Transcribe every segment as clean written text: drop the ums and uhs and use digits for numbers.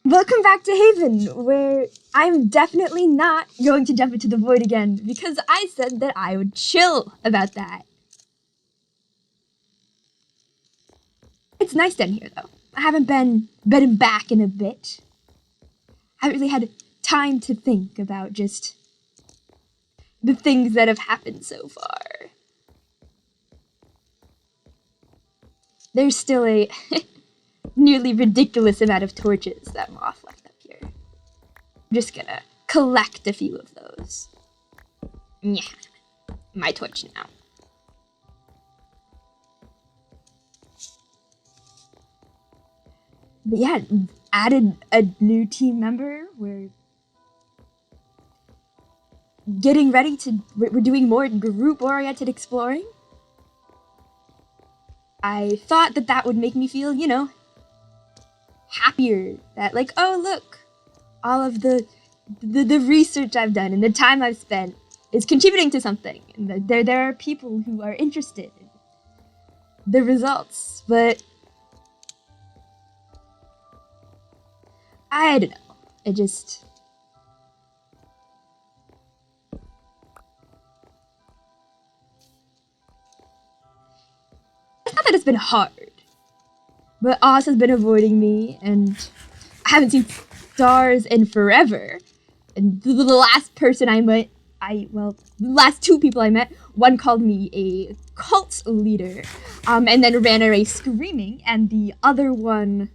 Welcome back to Haven, where I'm definitely not going to jump into the void again, because I said that I would chill about that. It's nice down here, though. I haven't been back in a bit. I haven't really had time to think about just the things that have happened so far. There's still a nearly ridiculous amount of torches that Moth left up here. I'm just gonna collect a few of those. Yeah, my torch now. But yeah, added a new team member. We're getting ready to, we're doing more group-oriented exploring. I thought that that would make me feel, you know, happier. That like, oh look, all of the research I've done and the time I've spent is contributing to something. And that there are people who are interested in the results. But I don't know. It just... It's not that it's been hard. But Oz has been avoiding me, and I haven't seen stars in forever. And the last person I met, the last two people I met, one called me a cult leader, and then ran away screaming, and the other one,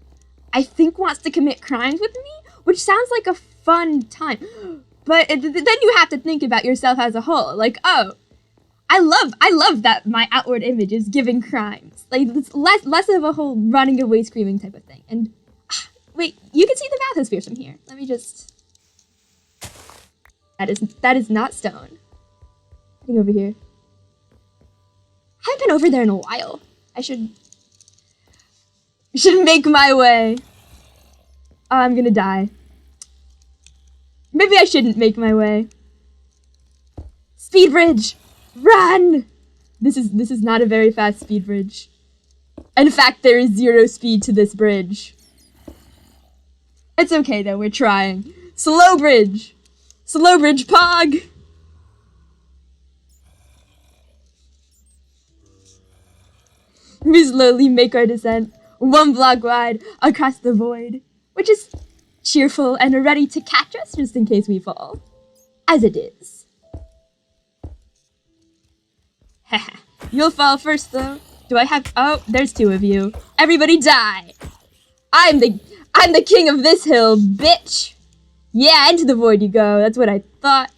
I think, wants to commit crimes with me, which sounds like a fun time. But then you have to think about yourself as a whole. Like, oh, I love that my outward image is giving crimes. Like, it's less of a whole running away screaming type of thing. And, wait, you can see the bathysphere from here. Let me just... That is not stone. I think over here. I haven't been over there in a while. I should make my way. Oh, I'm gonna die. Maybe I shouldn't make my way. Speed bridge! Run! This is not a very fast speed bridge. In fact, there is 0 speed to this bridge. It's okay though, we're trying. Slow bridge! Slow bridge pog! We slowly make our descent, 1 block wide, across the void, which is cheerful and ready to catch us just in case we fall. As it is. Haha. You'll fall first though. Do I have... Oh, there's 2 of you. Everybody die! I'm the king of this hill, bitch! Yeah, into the void you go. That's what I thought.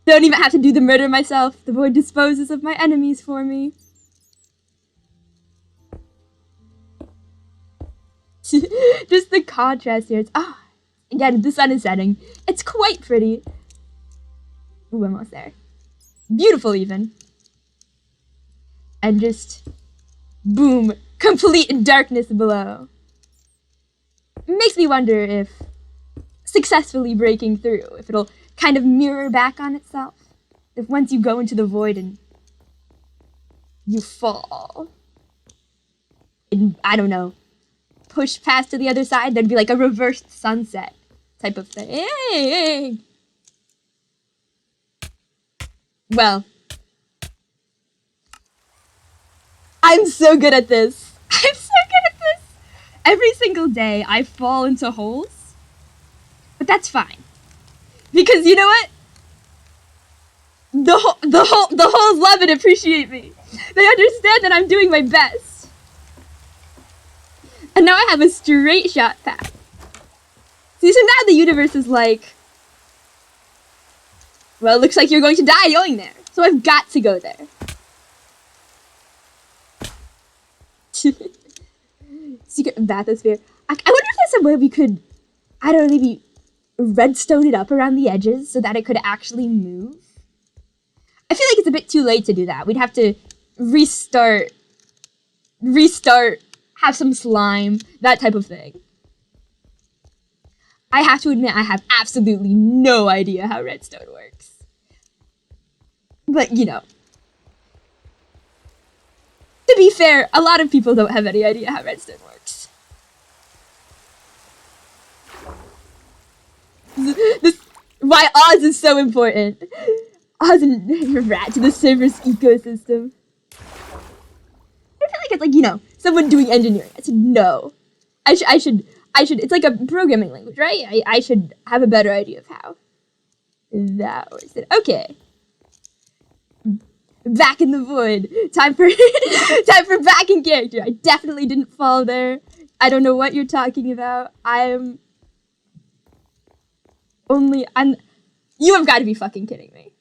Don't even have to do the murder myself. The void disposes of my enemies for me. Just the contrast here. It's, again, the sun is setting. It's quite pretty. Ooh, almost there. Beautiful, even. And just... boom. Complete darkness below. Makes me wonder if successfully breaking through, if it'll kind of mirror back on itself. If once you go into the void and you fall, and, I don't know, push past to the other side, there'd be like a reversed sunset type of thing. Hey. Well, I'm so good at this. I'm so good at this. Every single day I fall into holes, but that's fine. Because you know what? The holes love and appreciate me. They understand that I'm doing my best. And now I have a straight shot path. See, so now the universe is like, well, it looks like you're going to die going there. So I've got to go there. Secret bathysphere. I wonder if there's some way we could, I don't know, maybe redstone it up around the edges so that it could actually move. I feel like it's a bit too late to do that. We'd have to restart, have some slime, that type of thing. I have to admit, I have absolutely no idea how redstone works. But, you know, to be fair, a lot of people don't have any idea how redstone works. This why Oz is so important. Oz and rat to the server's ecosystem. I feel like it's like, you know, someone doing engineering. I said no. I should. It's like a programming language, right? I should have a better idea of how that works. Okay. Back in the void. Time for back in character. I definitely didn't fall there. I don't know what you're talking about. You have got to be fucking kidding me.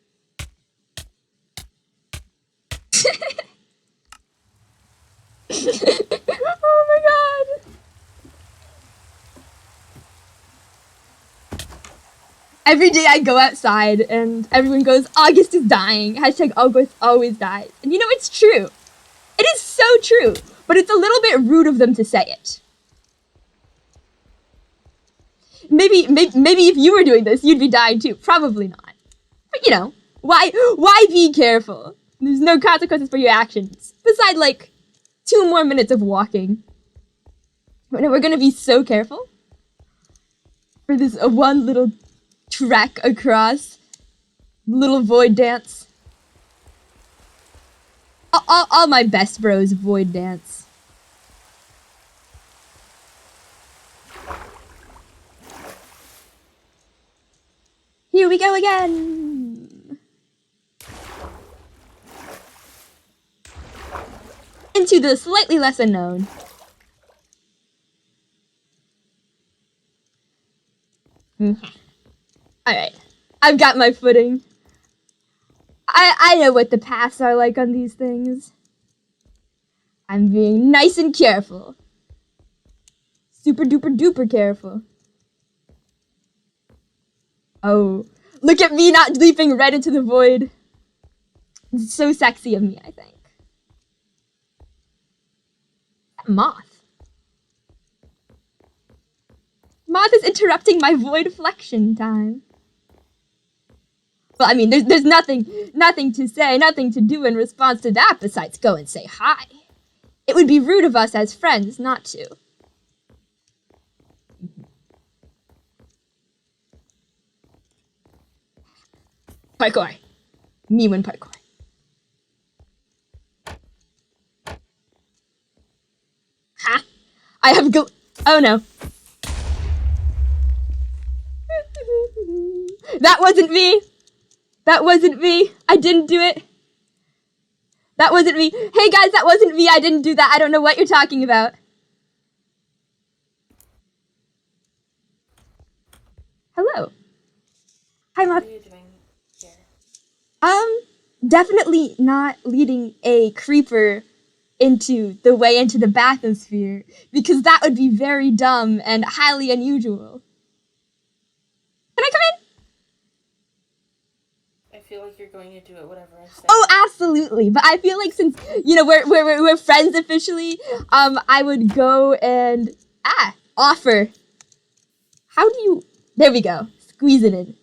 Oh my god. Every day I go outside and everyone goes, August is dying. Hashtag August always dies. And you know, it's true. It is so true. But it's a little bit rude of them to say it. Maybe if you were doing this, you'd be dying too. Probably not. But you know, why be careful? There's no consequences for your actions. Besides, like, 2 more minutes of walking. We're gonna be so careful for this one little trek across little void dance. All my best bros void dance. Here we go again. Into the slightly less unknown. Alright, I've got my footing. I know what the paths are like on these things. I'm being nice and careful. Super duper duper careful. Oh, look at me not leaping right into the void. It's so sexy of me, I think. Moth. Moth is interrupting my void flexion time. Well, I mean, there's nothing to say, nothing to do in response to that besides go and say hi. It would be rude of us as friends not to. Parkour. Me win parkour. Ha! I have oh no. That wasn't me! That wasn't me! I didn't do it! That wasn't me! Hey guys, that wasn't me! I didn't do that! I don't know what you're talking about! Hello. Hi, Moth. What are you doing here? Definitely not leading a creeper into the bathysphere, because that would be very dumb and highly unusual. Can I come in? I feel like you're going to do it whatever I say. Oh, absolutely. But I feel like since, you know, we're friends officially, I would go and offer. How do you? There we go. Squeeze it in.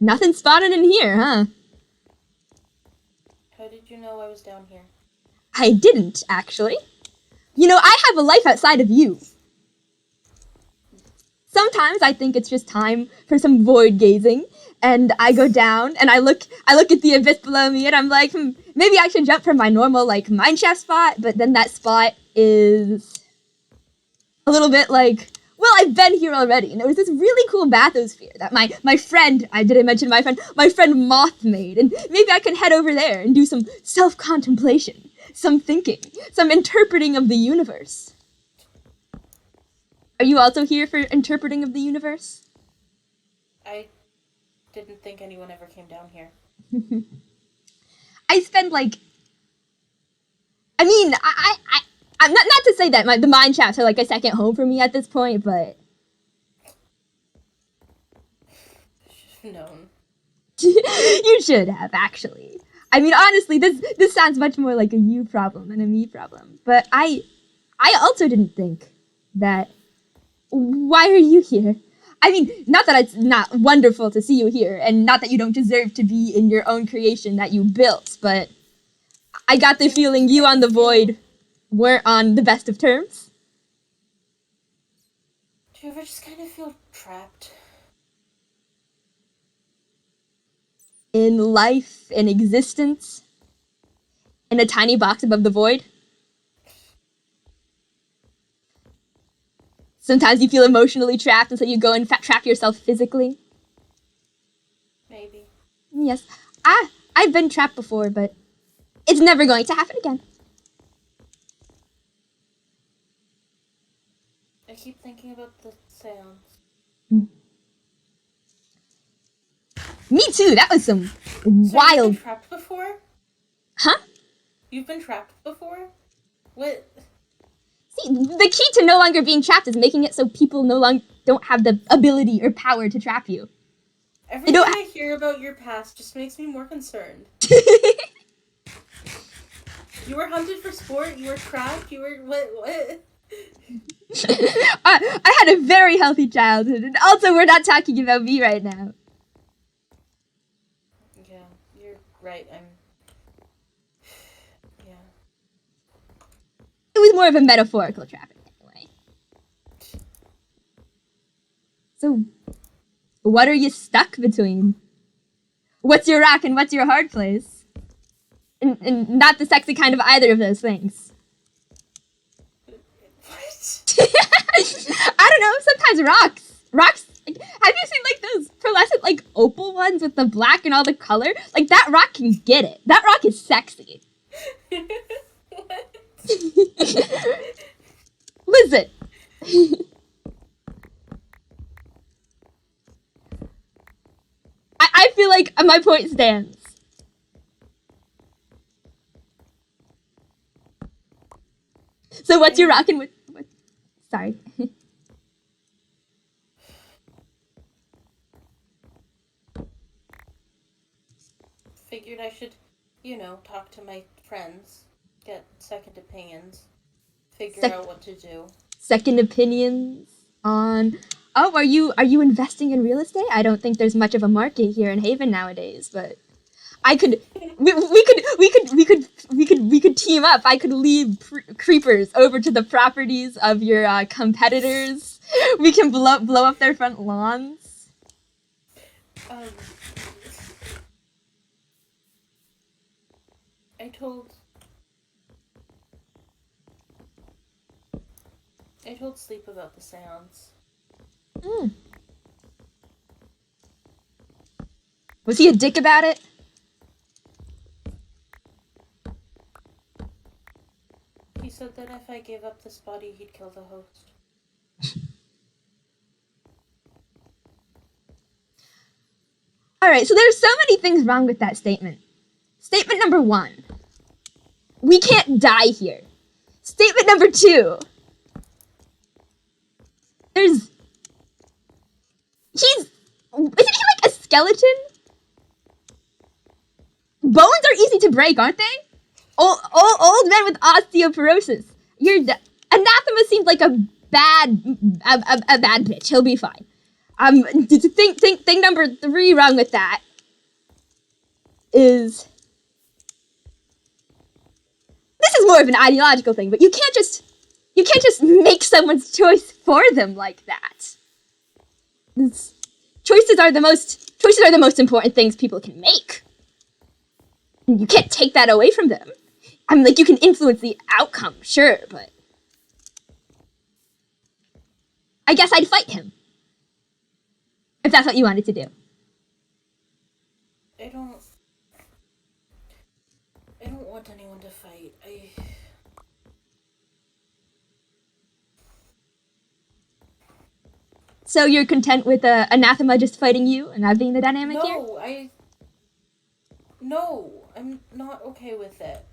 Nothing spotted in here, huh? How did you know I was down here? I didn't, actually. You know, I have a life outside of you. Sometimes I think it's just time for some void gazing, and I go down and I look at the abyss below me, and I'm like, maybe I should jump from my normal like mineshaft spot, but then that spot is a little bit like, well, I've been here already, and there was this really cool bathysphere that my friend, I didn't mention my friend Moth made, and maybe I can head over there and do some self-contemplation, some thinking, some interpreting of the universe. Are you also here for interpreting of the universe? I didn't think anyone ever came down here. I spend like, I mean, I'm not to say that the mine shafts are like a second home for me at this point, but Should have known. you should have actually. I mean, honestly, this sounds much more like a you problem than a me problem. But I also didn't think that. Why are you here? I mean, not that it's not wonderful to see you here, and not that you don't deserve to be in your own creation that you built, but I got the feeling you on the void weren't on the best of terms. Do you ever just kind of feel trapped? In life, in existence, in a tiny box above the void. Sometimes you feel emotionally trapped, and so you go and trap yourself physically. Maybe. Yes, I've been trapped before, but it's never going to happen again. I keep thinking about the seance. Me too. That was some So you've wild. been trapped before? Huh? You've been trapped before? What? See, the key to no longer being trapped is making it so people no longer don't have the ability or power to trap you. Everything I hear about your past just makes me more concerned. You were hunted for sport, you were trapped, you were... What? I had a very healthy childhood, and also we're not talking about me right now. Yeah, you're right, Yeah. It was more of a metaphorical trapping, anyway. So, what are you stuck between? What's your rock and what's your hard place? And not the sexy kind of either of those things. What? I don't know, sometimes rocks, like, have you seen, like, those pearlescent, like, opal ones with the black and all the color? Like, that rock can get it. That rock is sexy. What? Listen. I feel like my point stands. So what's your rockin' with? Sorry. Figured I should, talk to my friends, get second opinions, figure out what to do. Second opinions on. Oh, are you investing in real estate? I don't think there's much of a market here in Haven nowadays, but I could. We could team up. I could lead creepers over to the properties of your competitors. We can blow up their front lawns. I told Sleep about the seance. Was he a dick about it? He said that if I gave up this body, he'd kill the host. Alright, so there's so many things wrong with that statement. Statement number 1. We can't die here. Statement number 2. Isn't he like a skeleton? Bones are easy to break, aren't they? Old men with osteoporosis. Anathema seems like a bad bitch. He'll be fine. Thing number 3 wrong with that is this is more of an ideological thing, but you can't just make someone's choice for them like that. Choices are the most important things people can make. And you can't take that away from them. I mean, like, you can influence the outcome, sure, but I guess I'd fight him. If that's what you wanted to do. I don't want anyone to fight. So you're content with Anathema just fighting you and that being the dynamic here? No, I'm not okay with it.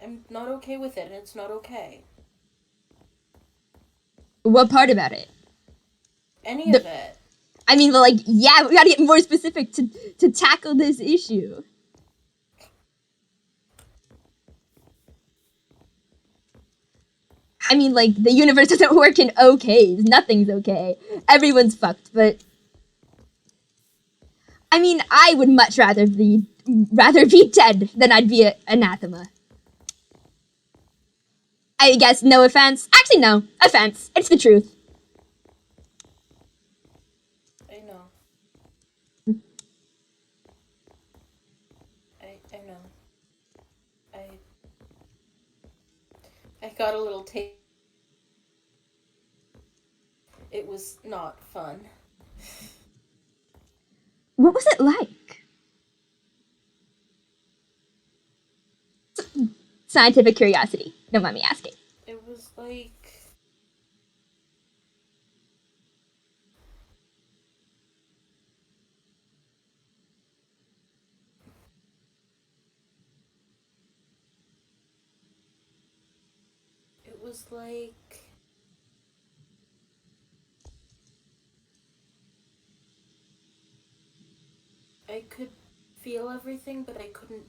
I'm not okay with it, and it's not okay. What part about it? Any of it. I mean, like, yeah, we gotta get more specific to tackle this issue. I mean, like, the universe doesn't work in okays. Nothing's okay. Everyone's fucked, but I mean, I would much rather be dead than I'd be anathema. I guess no offense. Actually, no. Offense. It's the truth. I know. I know. I got a little taste. It was not fun. What was it like? Scientific curiosity. Don't mind me asking. It was like... It was like... I could feel everything, but I couldn't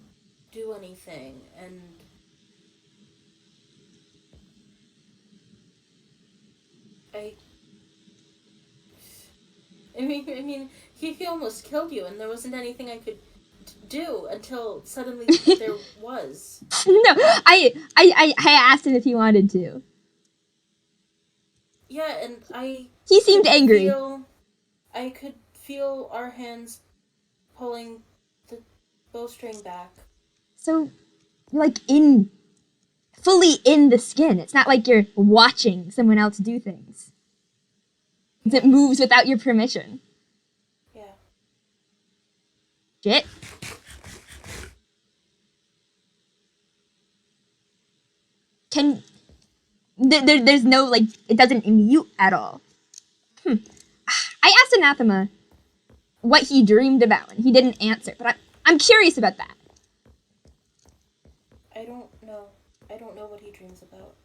do anything, and... I mean, he almost killed you, and there wasn't anything I could do until suddenly there was. No, I asked him if he wanted to. Yeah, and He seemed angry. I could feel our hands pulling the bowstring back. So, like, fully in the skin. It's not like you're watching someone else do things. It moves without your permission. Yeah. Shit. There's no, like, it doesn't mute at all. I asked Anathema what he dreamed about, and he didn't answer, but I'm curious about that. I don't know. I don't know what he dreams about.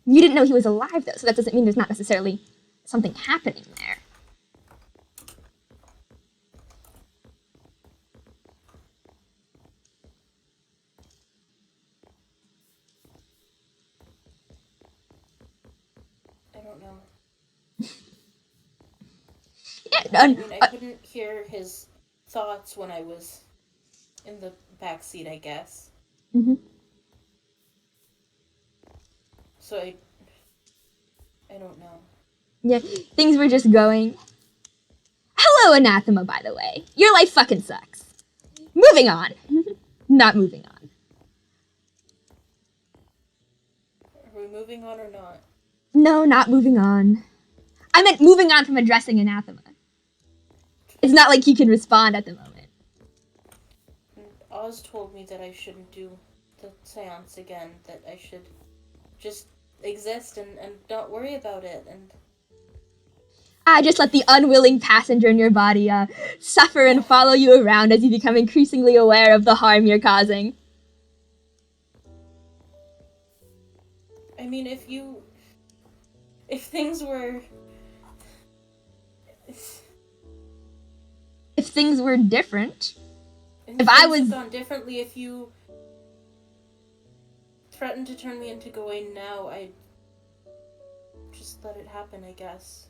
You didn't know he was alive, though, so that doesn't mean there's not necessarily something happening there. I don't know. Yeah, I mean, I couldn't hear his thoughts when I was in the back seat, I guess. Mm-hmm. So I don't know. Yeah, things were just going. Hello, Anathema, by the way. Your life fucking sucks. Moving on. Not moving on. Are we moving on or not? No, not moving on. I meant moving on from addressing Anathema. It's not like you can respond at the moment. And Oz told me that I shouldn't do the seance again, that I should just exist and not worry about it, and... Just let the unwilling passenger in your body suffer and follow you around as you become increasingly aware of the harm you're causing. I mean, if things were... If things were different. If I was gone differently, if you threatened to turn me into Gawain now, I'd just let it happen, I guess.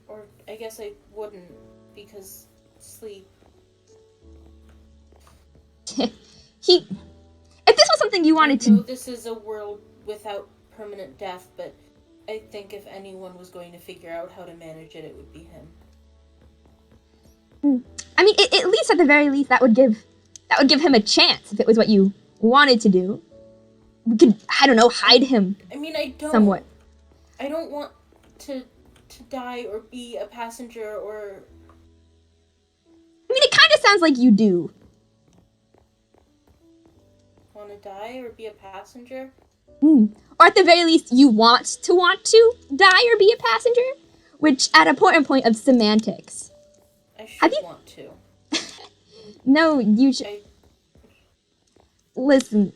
Or I guess I wouldn't, because sleep. If this was something you wanted to... This is a world without permanent death, but I think if anyone was going to figure out how to manage it, it would be him. I mean, at least, at the very least, that would give him a chance if it was what you wanted to do. We could, I don't know, hide him. I mean, I don't want to die or be a passenger or... I mean, it kind of sounds like you do. Want to die or be a passenger? Or at the very least, you want to die or be a passenger? Which, at a point of semantics. I should want to. No, you should... Listen.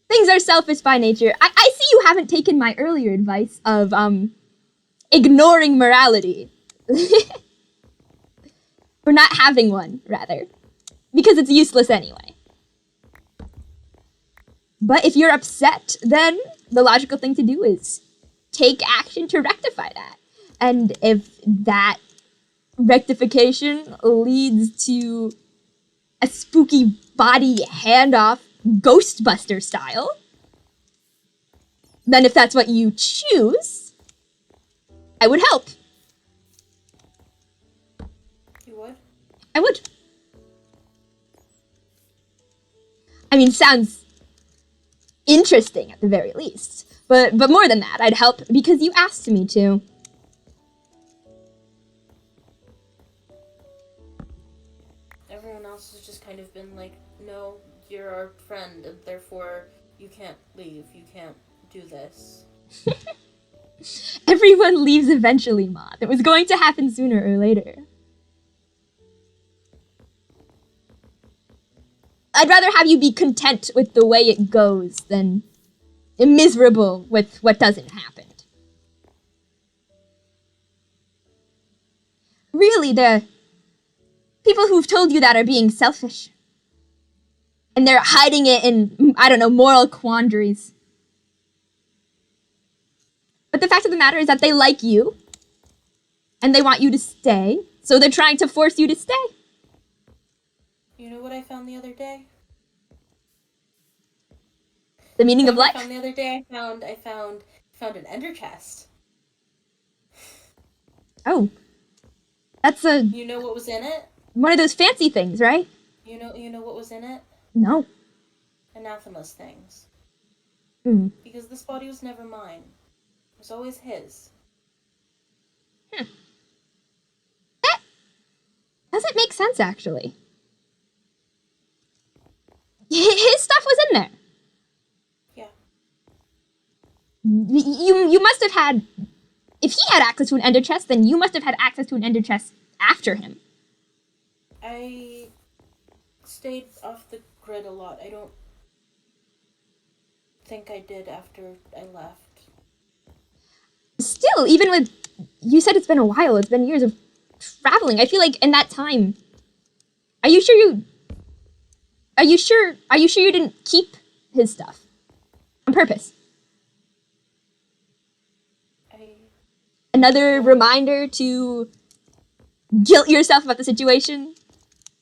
Things are selfish by nature. I see you haven't taken my earlier advice of, ignoring morality. Or not having one, rather. Because it's useless anyway. But if you're upset, then the logical thing to do is take action to rectify that. And if that rectification leads to a spooky body handoff, Ghostbuster style, then if that's what you choose, I would help. You would? I would. I mean, sounds interesting at the very least. But more than that, I'd help because you asked me to. Everyone else has just kind of been like, no, you're our friend, and therefore you can't leave, you can't do this. Everyone leaves eventually, Moth. It was going to happen sooner or later. I'd rather have you be content with the way it goes than miserable with what doesn't happen. Really, the people who've told you that are being selfish. And they're hiding it in, I don't know, moral quandaries. But the fact of the matter is that they like you. And they want you to stay. So they're trying to force you to stay. You know what I found the other day? The meaning of life? I found the other day, I found an ender chest. Oh. That's a... You know what was in it? One of those fancy things, right? You know what was in it? No. Anathema's things. Mm. Because this body was never mine. It was always his. That doesn't make sense, actually. His stuff was in there. Yeah. You must have had... If he had access to an ender chest, then you must have had access to an ender chest after him. I stayed off the grid a lot. I don't think I did after I left. Still, even with... You said it's been a while. It's been years of traveling. I feel like in that time... Are you sure you didn't keep his stuff? On purpose? Another reminder to guilt yourself about the situation.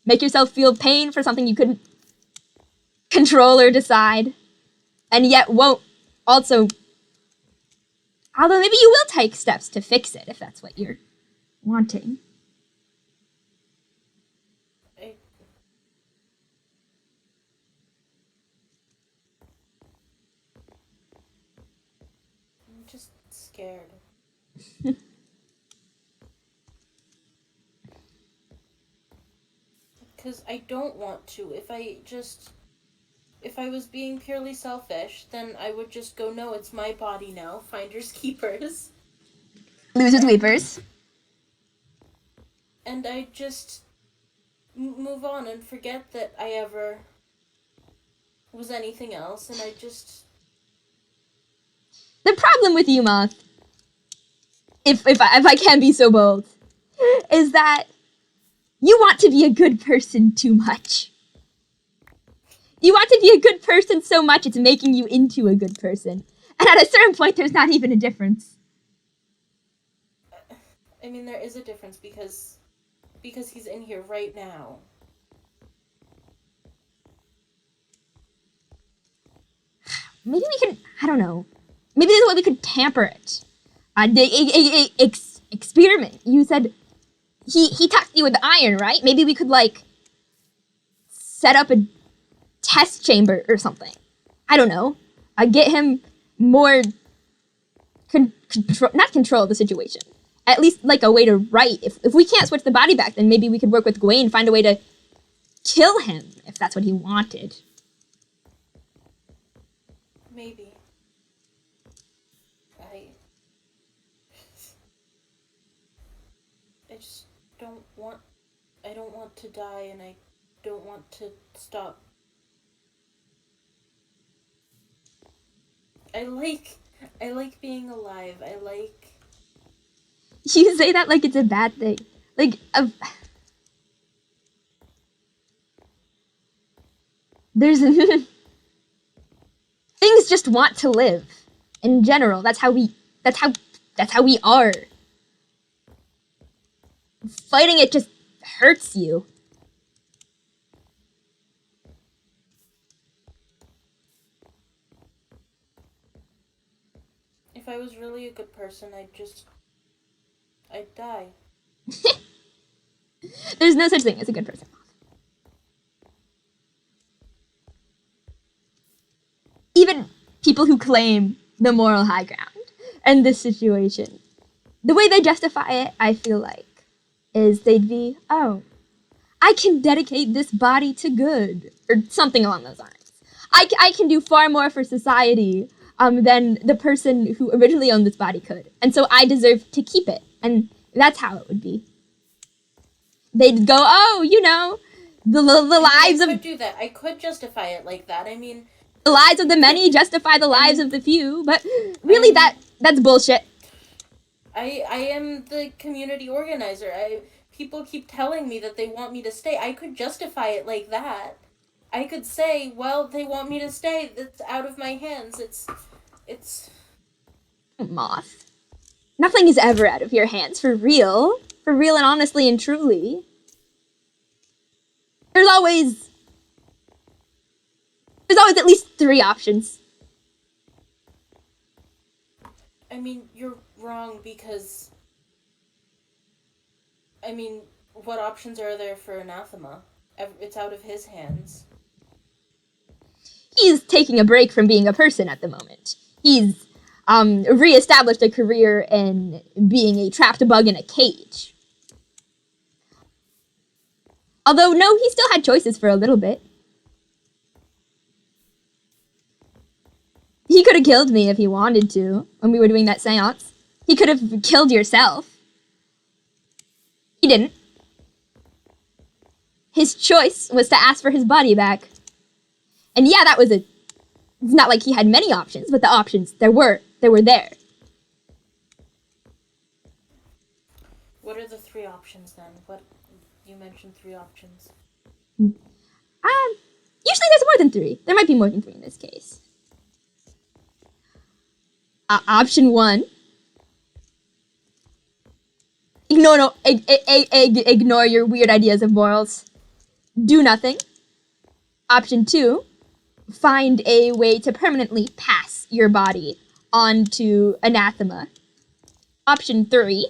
Make yourself feel pain for something you couldn't control or decide. And yet won't also... Although maybe you will take steps to fix it if that's what you're wanting. I'm just scared. Because I don't want to. If I was being purely selfish, then I would just go, no, it's my body now. Finders keepers. Losers weepers. And I just move on and forget that I ever was anything else, and I just... The problem with you, Moth, if I can be so bold, is that you want to be a good person too much. You want to be a good person so much it's making you into a good person. And at a certain point, there's not even a difference. I mean, there is a difference because he's in here right now. Maybe we could, I don't know. Maybe there's a way we could tamper it. Experiment. You said he touched you with the iron, right? Maybe we could, like, set up a test chamber or something. I don't know. Get him more not control the situation. At least, like, a way to write. If we can't switch the body back, then maybe we could work with Gwaine and find a way to kill him, if that's what he wanted. Maybe. I just don't want... I don't want to die, and I don't want to stop. I like being alive. I like... You say that like it's a bad thing. Like, there's... Things just want to live. In general, that's how we are. fighting it just hurts you. If I was really a good person, I'd die. There's no such thing as a good person. Even people who claim the moral high ground in this situation, the way they justify it, I feel like, is they'd be, oh, I can dedicate this body to good, or something along those lines. I can do far more for society than the person who originally owned this body could, and so I deserve to keep it. And that's how it would be. They'd go, oh, you know, the lives of... I could do that. I could justify it like that. I mean... The lives of the many justify the lives of the few, but really that's bullshit. I am the community organizer. People keep telling me that they want me to stay. I could justify it like that. I could say, well, they want me to stay. That's out of my hands. It's... Moth. Nothing is ever out of your hands, for real. For real and honestly and truly. There's always at least 3 options. I mean, you're wrong because... I mean, what options are there for anathema? It's out of his hands. He's taking a break from being a person at the moment. He's re-established a career in being a trapped bug in a cage. Although, no, he still had choices for a little bit. He could have killed me if he wanted to when we were doing that seance. He could have killed yourself. He didn't. His choice was to ask for his body back. And yeah, that was it's not like he had many options, but the options, they were there. What are the 3 options then? You mentioned 3 options. Usually there's more than 3. There might be more than 3 in this case. Option 1. Ignore your weird ideas of morals. Do nothing. Option 2. Find a way to permanently pass your body onto anathema. Option 3.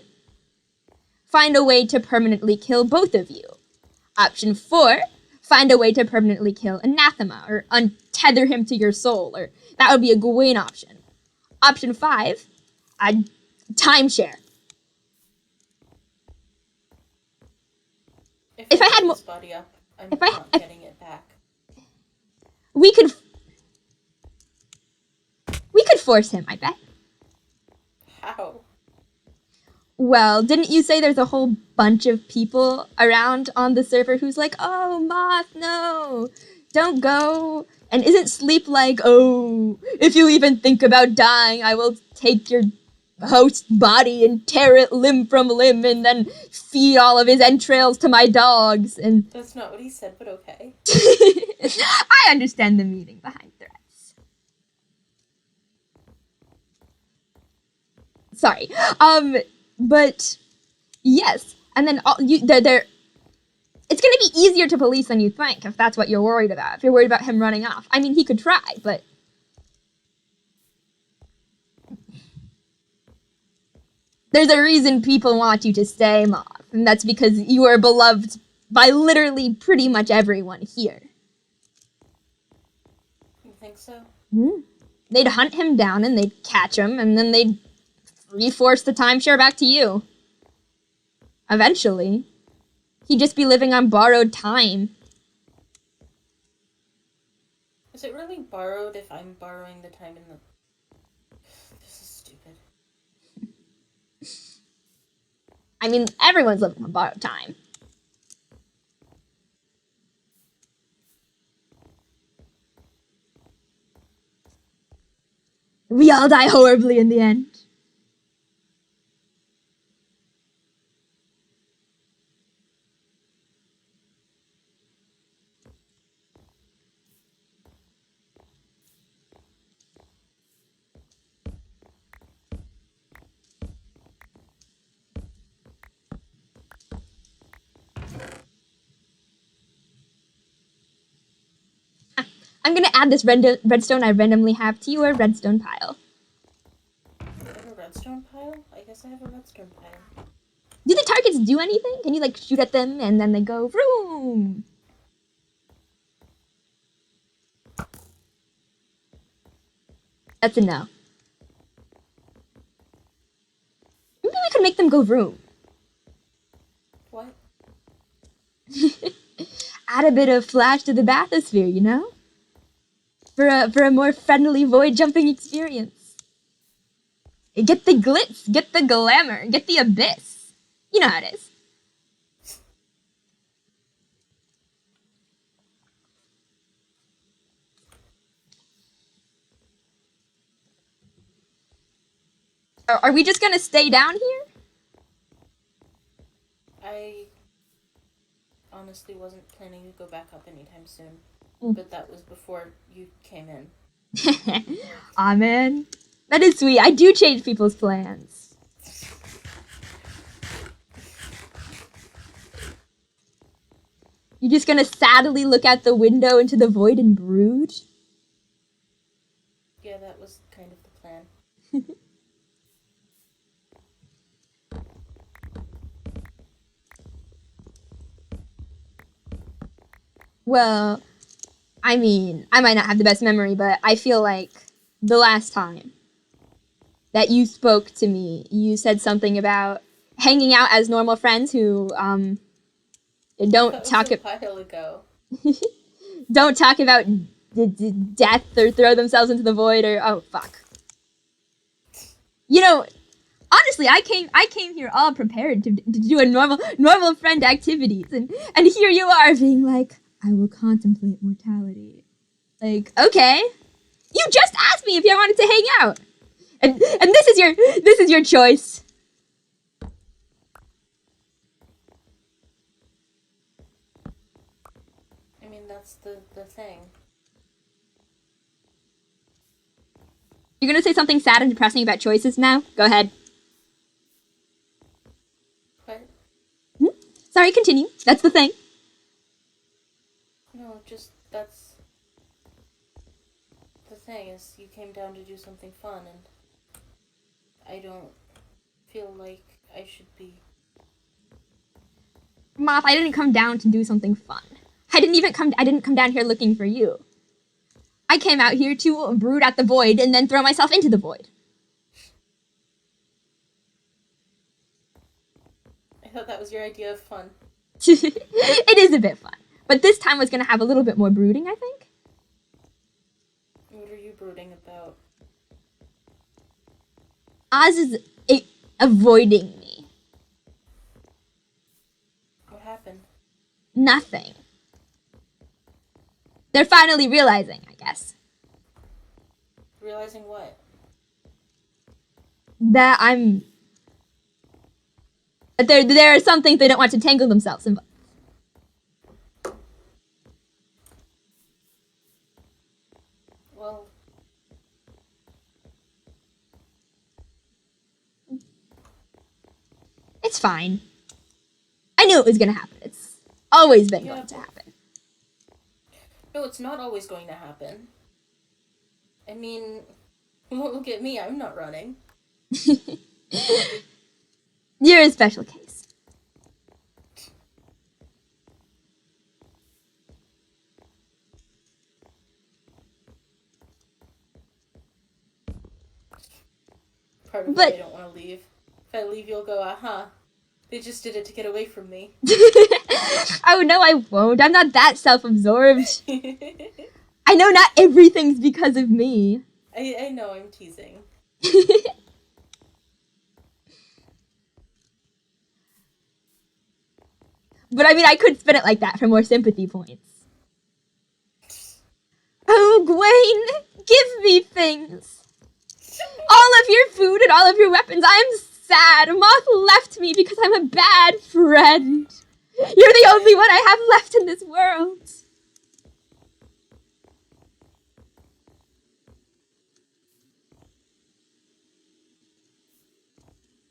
Find a way to permanently kill both of you. Option 4. Find a way to permanently kill anathema, or untether him to your soul, or that would be a Gawain option. Option 5. Timeshare. If I had this body up, I'm not getting it back. We could force him, I bet. How? Well, didn't you say there's a whole bunch of people around on the server who's like, oh, Moth, no, don't go. And isn't Sleep like, oh, if you even think about dying, I will take your host's body and tear it limb from limb and then feed all of his entrails to my dogs. And that's not what he said, but okay. I understand the meaning behind threats. Sorry. But yes, and then they're it's going to be easier to police than you think if that's what you're worried about. If you're worried about him running off. I mean, he could try, but there's a reason people want you to stay, Moth, and that's because you are beloved by literally pretty much everyone here. You think so? Mm-hmm. They'd hunt him down and they'd catch him, and then they'd reforce the timeshare back to you. Eventually. He'd just be living on borrowed time. Is it really borrowed if I'm borrowing the time in the... This is stupid. I mean, everyone's living on borrowed time. We all die horribly in the end. I'm gonna add this redstone I randomly have to your redstone pile. You have a redstone pile? I guess I have a redstone pile. Do the targets do anything? Can you like shoot at them and then they go vroom? That's a no. Maybe we could make them go vroom. What? Add a bit of flash to the bathysphere, you know? For a more friendly void jumping experience. Get the glitz, get the glamour, get the abyss. You know how it is. Are we just gonna stay down here? I honestly wasn't planning to go back up anytime soon. Mm. But that was before you came in. Aw, man. That is sweet. I do change people's plans. You're just gonna sadly look out the window into the void and brood? Yeah, that was kind of the plan. Well, I mean, I might not have the best memory, but I feel like the last time that you spoke to me, you said something about hanging out as normal friends who don't talk a while ago. don't talk about death or throw themselves into the void or oh fuck. You know, honestly, I came here all prepared to do a normal friend activities, and here you are being like, I will contemplate mortality. Like, okay, you just asked me if I wanted to hang out, and this is your choice. I mean, that's the thing. You're gonna say something sad and depressing about choices now? Go ahead. What? Sorry, continue. That's the thing. No, just that's the thing is you came down to do something fun and I don't feel like I should be. Moth, I didn't come down to do something fun. I didn't come down here looking for you. I came out here to brood at the void and then throw myself into the void. I thought that was your idea of fun. It is a bit fun. But this time was going to have a little bit more brooding, I think. What are you brooding about? Oz is avoiding me. What happened? Nothing. They're finally realizing, I guess. Realizing what? That there are some things they don't want to tangle themselves in. Well, It's fine. I knew it was going to happen. It's always been going to happen. No, it's not always going to happen. I mean, look at me, I'm not running. You're a special case. Part of why I don't want to leave. If I leave, you'll go, aha. They just did it to get away from me. Oh, no, I won't. I'm not that self-absorbed. I know not everything's because of me. I know, I'm teasing. But I mean, I could spin it like that for more sympathy points. Oh, Gwen, give me things. All of your food and all of your weapons. I am sad. Moth left me because I'm a bad friend. You're the only one I have left in this world.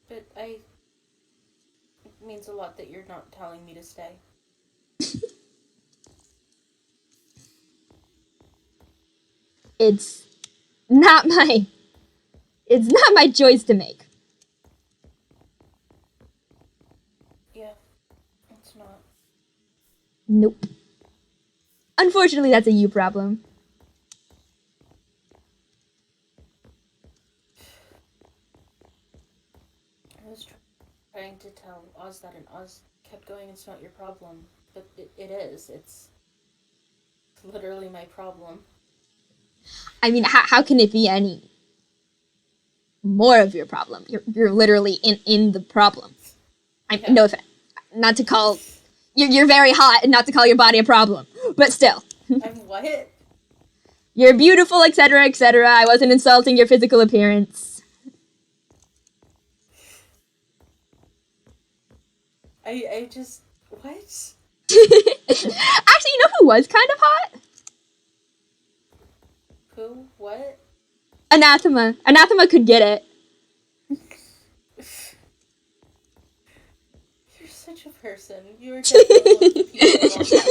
But it means a lot that you're not telling me to stay. it's not my choice to make. Yeah, it's not. Nope. Unfortunately, that's a you problem. I was trying to tell Oz that, and Oz kept going, it's not your problem. But it is. It's literally my problem. I mean, how can it be any more of your problem? You're literally in the problem. Yeah. No offense. Not to call... You're very hot, and not to call your body a problem. But still. I'm what? You're beautiful, etc., etc. I wasn't insulting your physical appearance. I just... What? Actually, you know who was kind of hot? Who? What? Anathema. Anathema could get it. You're such a person. You're definitely one of the people I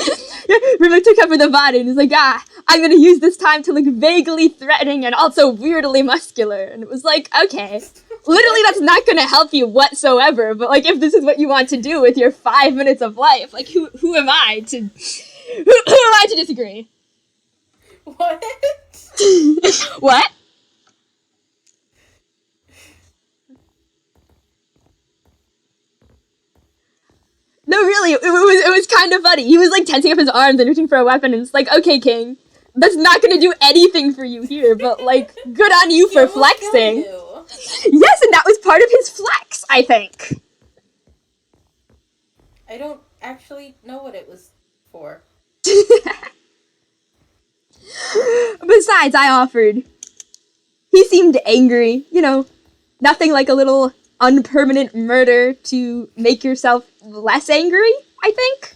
want. Rivik took over the body and was like, I'm gonna use this time to look vaguely threatening and also weirdly muscular. And it was like, okay. Literally, that's not gonna help you whatsoever, but like, if this is what you want to do with your 5 minutes of life, like, who am I to... Who am I to disagree? What? What? No, really, it was kind of funny. He was like tensing up his arms and reaching for a weapon, and it's like, okay, King, that's not gonna do anything for you here, but like, good on you for flexing. Yes, and that was part of his flex, I think. I don't actually know what it was for. Besides, I offered. He seemed angry, you know, nothing like a little unpermanent murder to make yourself less angry, I think.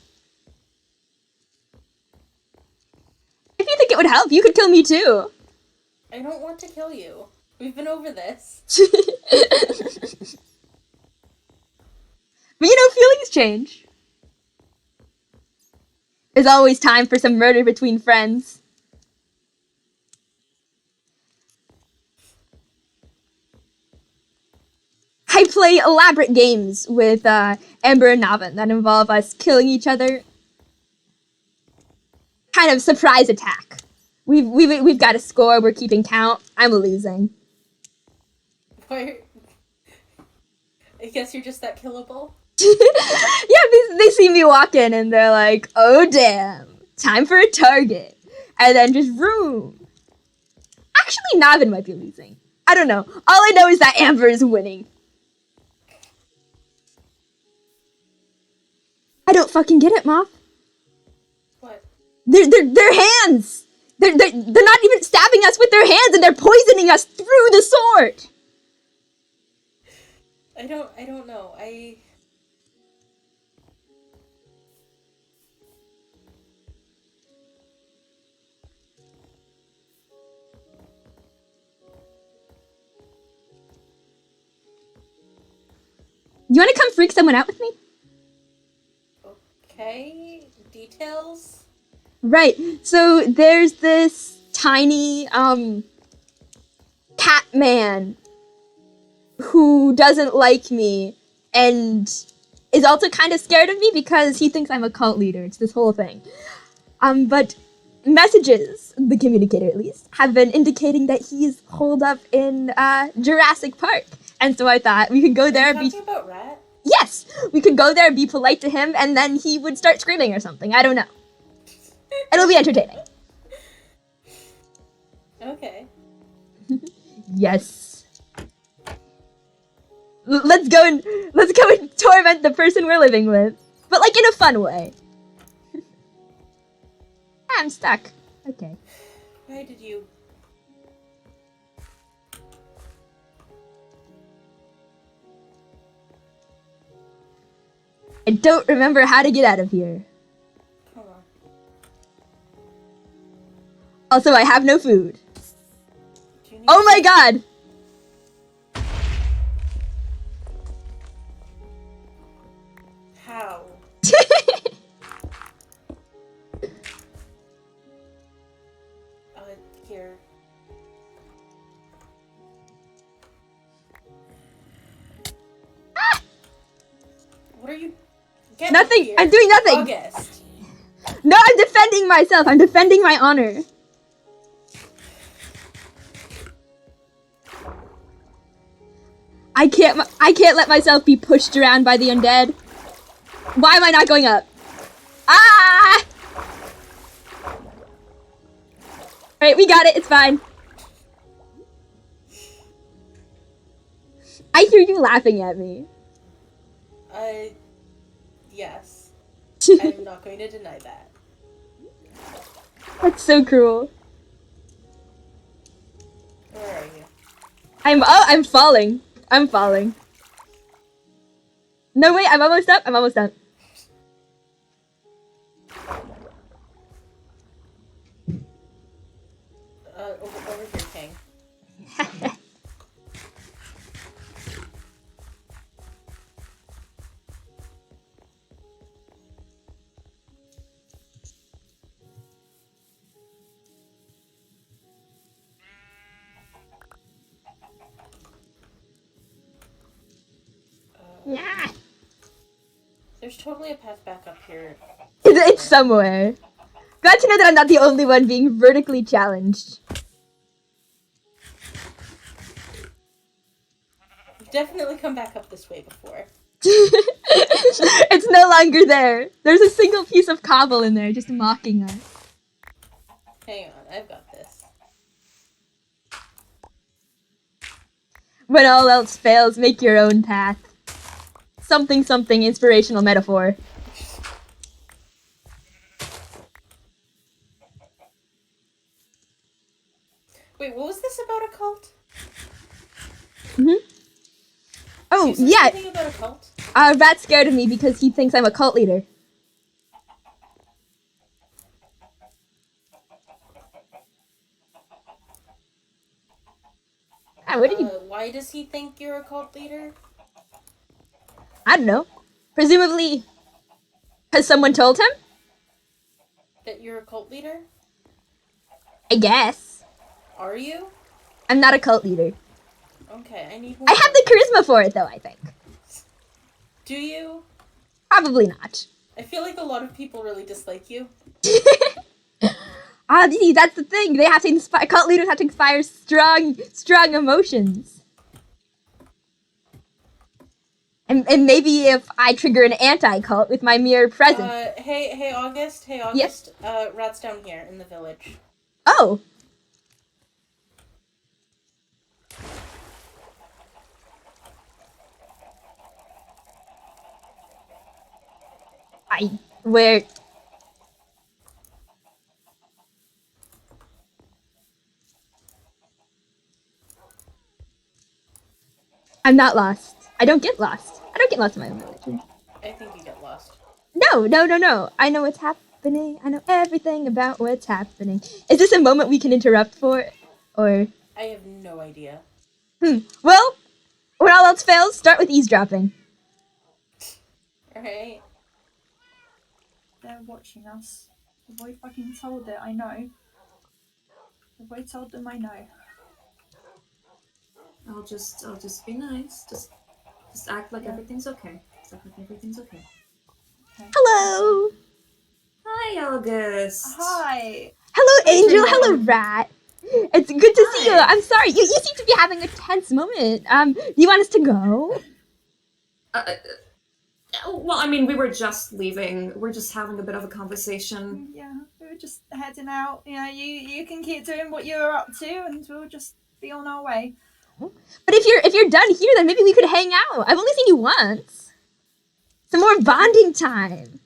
If you think it would help, you could kill me too. I don't want to kill you. We've been over this. But you know, feelings change. There's always time for some murder between friends. I play elaborate games with Amber and Navin that involve us killing each other. Kind of surprise attack. We've got a score. We're keeping count. I'm losing. Why? I guess you're just that killable. Yeah, they see me walk in and they're like, "Oh damn, time for a target," and then just vroom. Actually, Navin might be losing. I don't know. All I know is that Amber is winning. I don't fucking get it, Moth. What? Their hands. They're not even stabbing us with their hands, and they're poisoning us through the sword. I don't know. You want to come freak someone out with me? Okay. Details? Right. So there's this tiny cat man who doesn't like me and is also kind of scared of me because he thinks I'm a cult leader. It's this whole thing. But messages, the communicator at least, have been indicating that he's holed up in Jurassic Park. And so I thought we could go there and be... talking about Rat? Yes! We could go there and be polite to him, and then he would start screaming or something. I don't know. It'll be entertaining. Okay. Yes. Let's go and torment the person we're living with. But like in a fun way. I'm stuck. Okay. Why did you... I don't remember how to get out of here. Come on. Also, I have no food. Do you need Oh my god! How? Here. What are you? Get Nothing. Up here. I'm doing nothing. August. No, I'm defending myself. I'm defending my honor. I can't let myself be pushed around by the undead. Why am I not going up? Ah! Alright, we got it. It's fine. I hear you laughing at me. Yes. I'm not going to deny that. That's so cruel. Where are you? I'm falling. I'm falling. No, wait, I'm almost up. I'm almost up. Over here, King. Yeah. There's totally a path back up here. It's somewhere. Glad to know that I'm not the only one being vertically challenged. You've definitely come back up this way before. It's no longer there. There's a single piece of cobble in there just mocking us. Hang on, I've got this. When all else fails, make your own path. Something something inspirational metaphor. Wait, what was this about a cult? Oh, You said yeah. something about a cult? Rat's scared of me because he thinks I'm a cult leader. What did you... Why does he think you're a cult leader? I don't know. Presumably, has someone told him? That you're a cult leader? I guess. Are you? I'm not a cult leader. Okay, I need more. I have the charisma for it, though, I think. Do you? Probably not. I feel like a lot of people really dislike you. See, that's the thing. They have to inspire. Cult leaders have to inspire strong emotions. And maybe if I trigger an anti-cult with my mere presence. Hey, August. Hey, August. Yes? Rat's down here in the village. Oh. Where? I'm not lost. I don't get lost. I don't get lost in my own religion. I think you get lost. No. I know what's happening. I know everything about what's happening. Is this a moment we can interrupt for? Or? I have no idea. Well, when all else fails, start with eavesdropping. Alright. They're watching us. Have we fucking told it? I know. Have we told them I know? I'll just be nice. Just act like everything's okay. Just act like everything's okay. Hello. Hi, August. Hi. Hello, Angel. Hello, Rat. It's good to see you. I'm sorry. You seem to be having a tense moment. Do you want us to go? Well, I mean, we were just leaving. We're just having a bit of a conversation. Yeah, we were just heading out. You know, you can keep doing what you're up to, and we'll just be on our way. But if you're done here, then maybe we could hang out. I've only seen you once. Some more bonding time.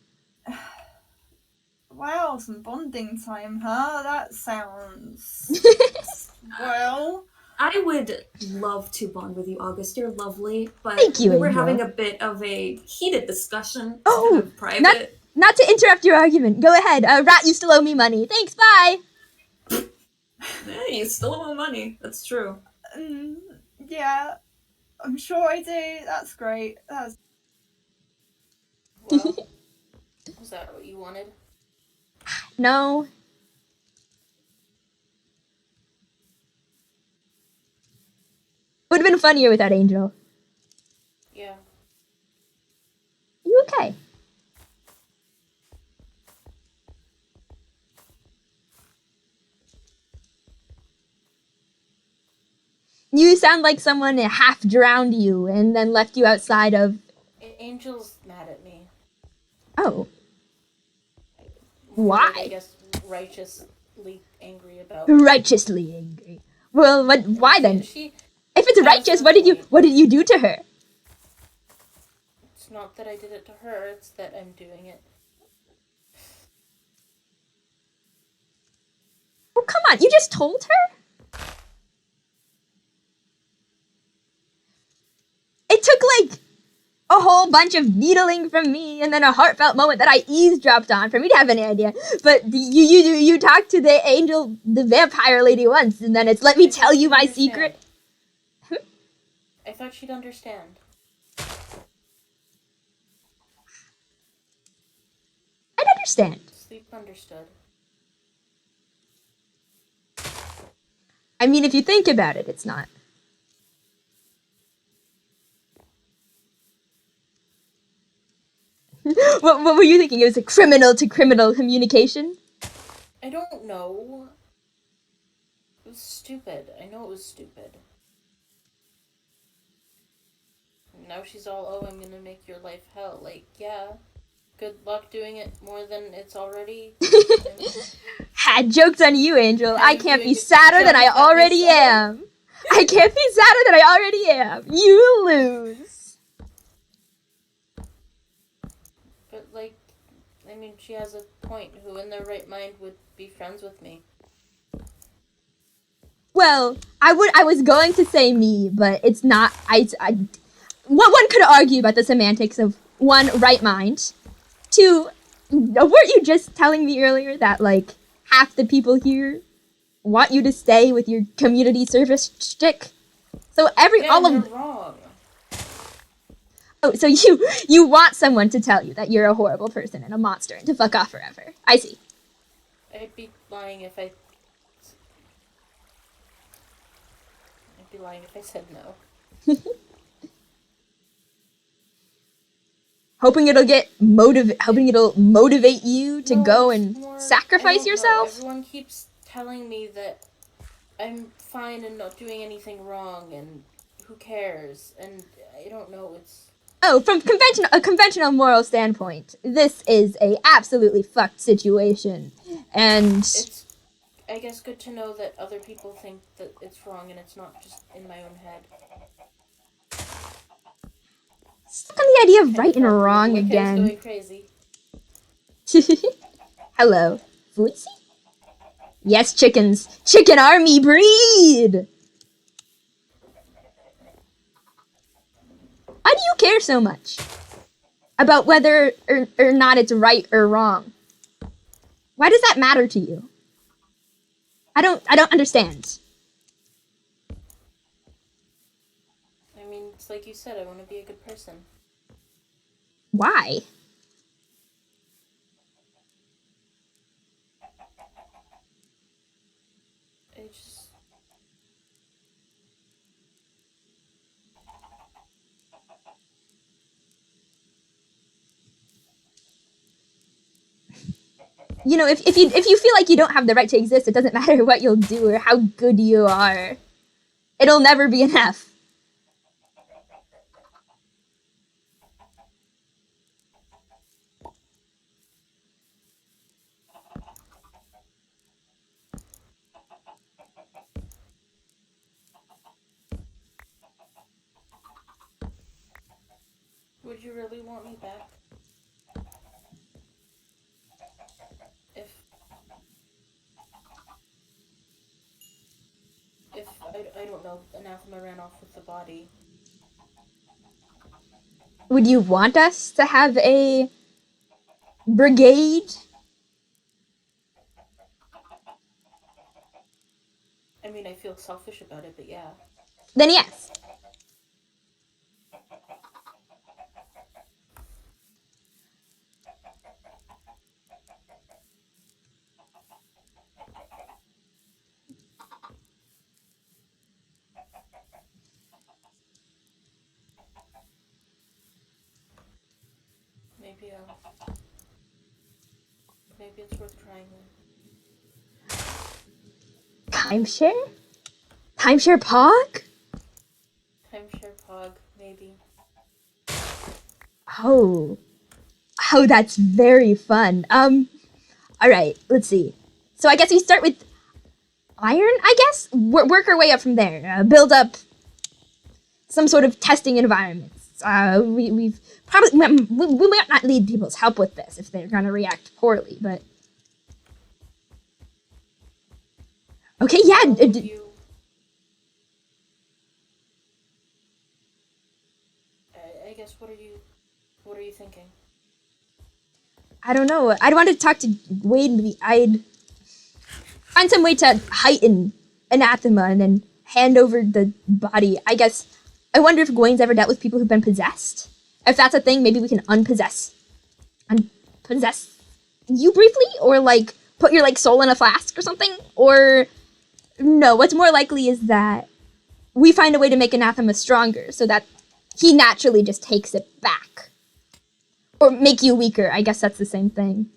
Wow, some bonding time, huh? That sounds... well... I would love to bond with you, August. You're lovely, but Thank you, we were Angel. having a bit of a heated discussion. Oh, kind of private. Not to interrupt your argument. Go ahead. Rat, you still owe me money. Thanks, bye. Hey, you still owe money. That's true. Yeah, I'm sure I do. That's great. That's... Well, was that what you wanted? No. Would have been funnier without Angel. Yeah. You You sound like someone half drowned you and then left you outside of... Angel's mad at me. Oh. For, like, I Why? guess righteously angry about. Righteously angry. Well, why then? She If it's has righteous, her what point. did you do to her? It's not that I did it to her, it's that I'm doing it. Well, come on, you just told her? It took, like, a whole bunch of needling from me and then a heartfelt moment that I eavesdropped on for me to have any idea. But you talked to the angel, the vampire lady once, and then it's let me tell you my secret. I thought she'd understand. I'd understand. Sleep understood. I mean, if you think about it, it's not. What were you thinking? It was a criminal to criminal communication? I don't know. It was stupid. I know it was stupid. Now she's all, oh, I'm gonna make your life hell. Like, yeah. Good luck doing it more than it's already. Had jokes on you, Angel. I I'm can't be doing sadder than I jokes on already myself. am. I can't be sadder than I already am. You lose. But, like, I mean, she has a point. Who in their right mind would be friends with me? Well, I was going to say me, but it's not. One could argue about the semantics of one, right mind. Two, weren't you just telling me earlier that like half the people here want you to stay with your community service shtick? So all You're of wrong. oh, so you want someone to tell you that you're a horrible person and a monster and to fuck off forever. I see. I'd be lying if I said no. Hoping it'll motivate you to No, go it's and more- I sacrifice don't know. yourself. Everyone keeps telling me that I'm fine and not doing anything wrong, and who cares? And I don't know. It's Oh, from a conventional moral standpoint, this is a absolutely fucked situation, and it's. I guess good to know that other people think that it's wrong, and it's not just in my own head. stuck on the idea of right and wrong Like, again. going crazy. Hello, Footsie? Yes, chickens. Chicken army breed! Why do you care so much about whether or not it's right or wrong? Why does that matter to you? I don't understand. I mean, it's like you said, I want to be a good person. Why? I just. You know, if you feel like you don't have the right to exist, it doesn't matter what you'll do or how good you are. It'll never be enough. Would you really want me back? If I don't know, Anathema ran off with the body. Would you want us to have a brigade? I mean, I feel selfish about it, but yeah. Then yes. Maybe it's worth trying then. Timeshare? Timeshare Pog? timeshare pog, maybe. Oh. Oh, that's very fun. Alright, let's see. So I guess we start with iron, I guess? Work our way up from there. Build up some sort of testing environments. We've probably... We might not need people's help with this if they're gonna react poorly, but... Okay, yeah. I guess, what are you thinking? I don't know. I'd want to talk to Wade. I'd find some way to heighten anathema and then hand over the body. I guess. I wonder if Gwen's ever dealt with people who've been possessed. If that's a thing, maybe we can unpossess you briefly, or like put your like soul in a flask or something. Or no, what's more likely is that we find a way to make anathema stronger, so that he naturally just takes it back. Or make you weaker. I guess that's the same thing.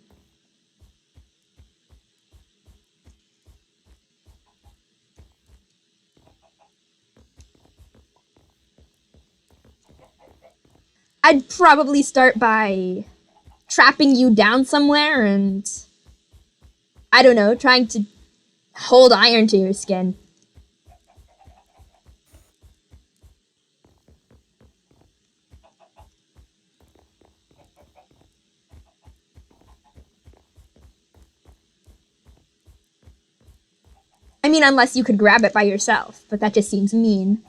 I'd probably start by trapping you down somewhere and, I don't know, trying to hold iron to your skin. I mean, unless you could grab it by yourself, but that just seems mean.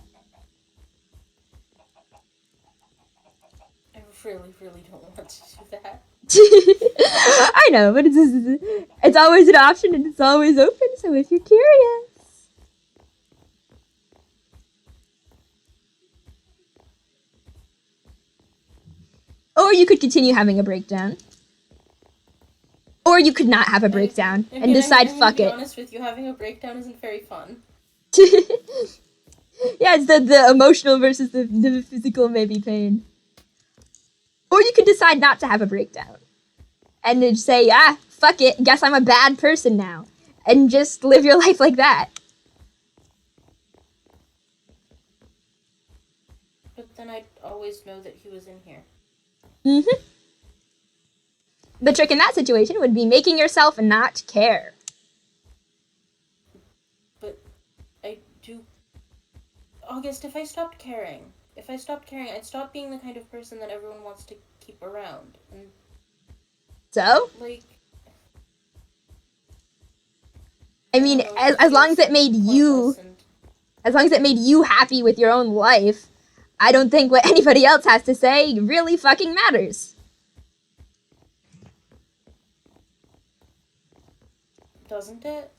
I really, really don't want to do that. I know, but it's always an option and it's always open, so if you're curious. Or you could continue having a breakdown. Or you could not have a breakdown and decide, fuck it. To be honest with you, having a breakdown isn't very fun. Yeah, it's the emotional versus the physical maybe pain. Or you could decide not to have a breakdown. And then say, fuck it, guess I'm a bad person now. And just live your life like that. But then I'd always know that he was in here. Mm-hmm. The trick in that situation would be making yourself not care. But I do... August, if I stopped caring, I'd stop being the kind of person that everyone wants to keep around. And So? like... I mean, as long as it made you... As long as it made you happy with your own life, I don't think what anybody else has to say really fucking matters. Doesn't it?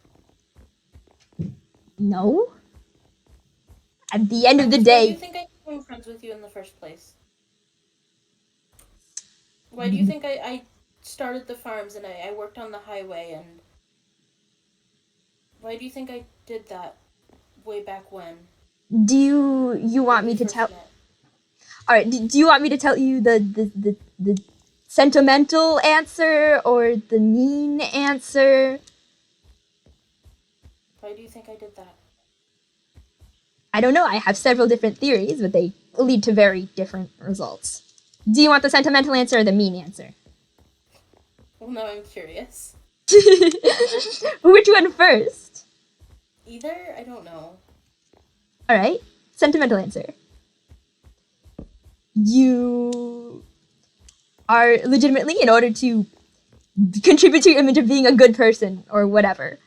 No. At the end of the Why do day... you think I became friends with you in the first place? Why do you think I started the farms and I worked on the highway and... Why do you think I did that way back when? Do you want me to tell... Alright, do you want me to tell you the sentimental answer or the mean answer? Why do you think I did that? I don't know. I have several different theories, but they lead to very different results. Do you want the sentimental answer or the mean answer? Well, now I'm curious. Which one first? Either? I don't know. Alright, sentimental answer. You are legitimately, in order to contribute to your image of being a good person or whatever,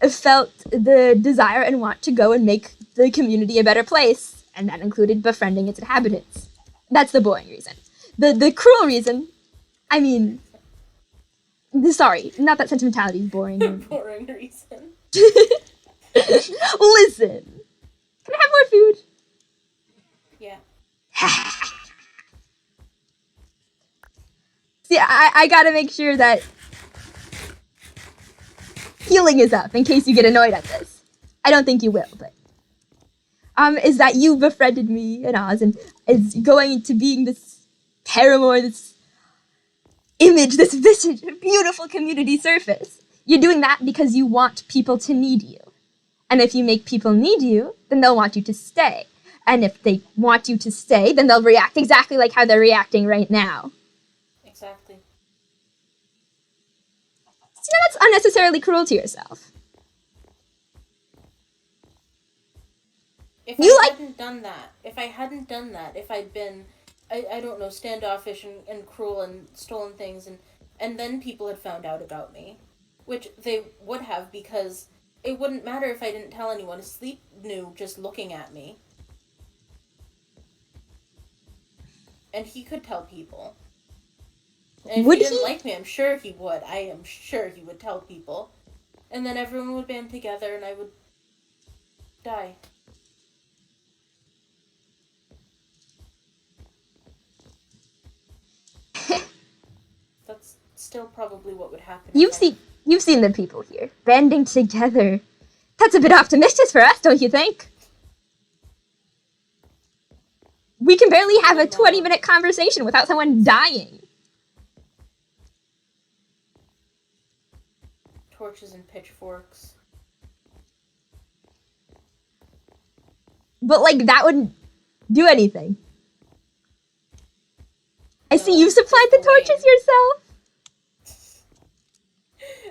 felt the desire and want to go and make the community a better place, and that included befriending its inhabitants. That's the boring reason. The cruel reason, I mean, sorry, not that sentimentality is boring. Boring reason. Listen, can I have more food? Yeah. See, I gotta make sure that healing is up in case you get annoyed at this. I don't think you will, but is that you befriended me and Oz and is going to being this paramour, this image, this visage, a beautiful community surface. You're doing that because you want people to need you. And if you make people need you, then they'll want you to stay. And if they want you to stay, then they'll react exactly like how they're reacting right now. Exactly. So that's unnecessarily cruel to yourself. If You I like- hadn't done that, if I'd been, I don't know, standoffish and cruel and stolen things, and then people had found out about me, which they would have, because it wouldn't matter if I didn't tell anyone. Sleep knew just looking at me. And he could tell people. And if Would he didn't he? like me, I'm sure he would. I am sure he would tell people. And then everyone would band together and I would die. That's still probably what would happen. You've seen the people here banding together. That's a bit optimistic for us, don't you think? We can barely have a 20-minute conversation without someone dying. Torches and pitchforks. But, like, that wouldn't do anything. I see you supplied the torches yourself.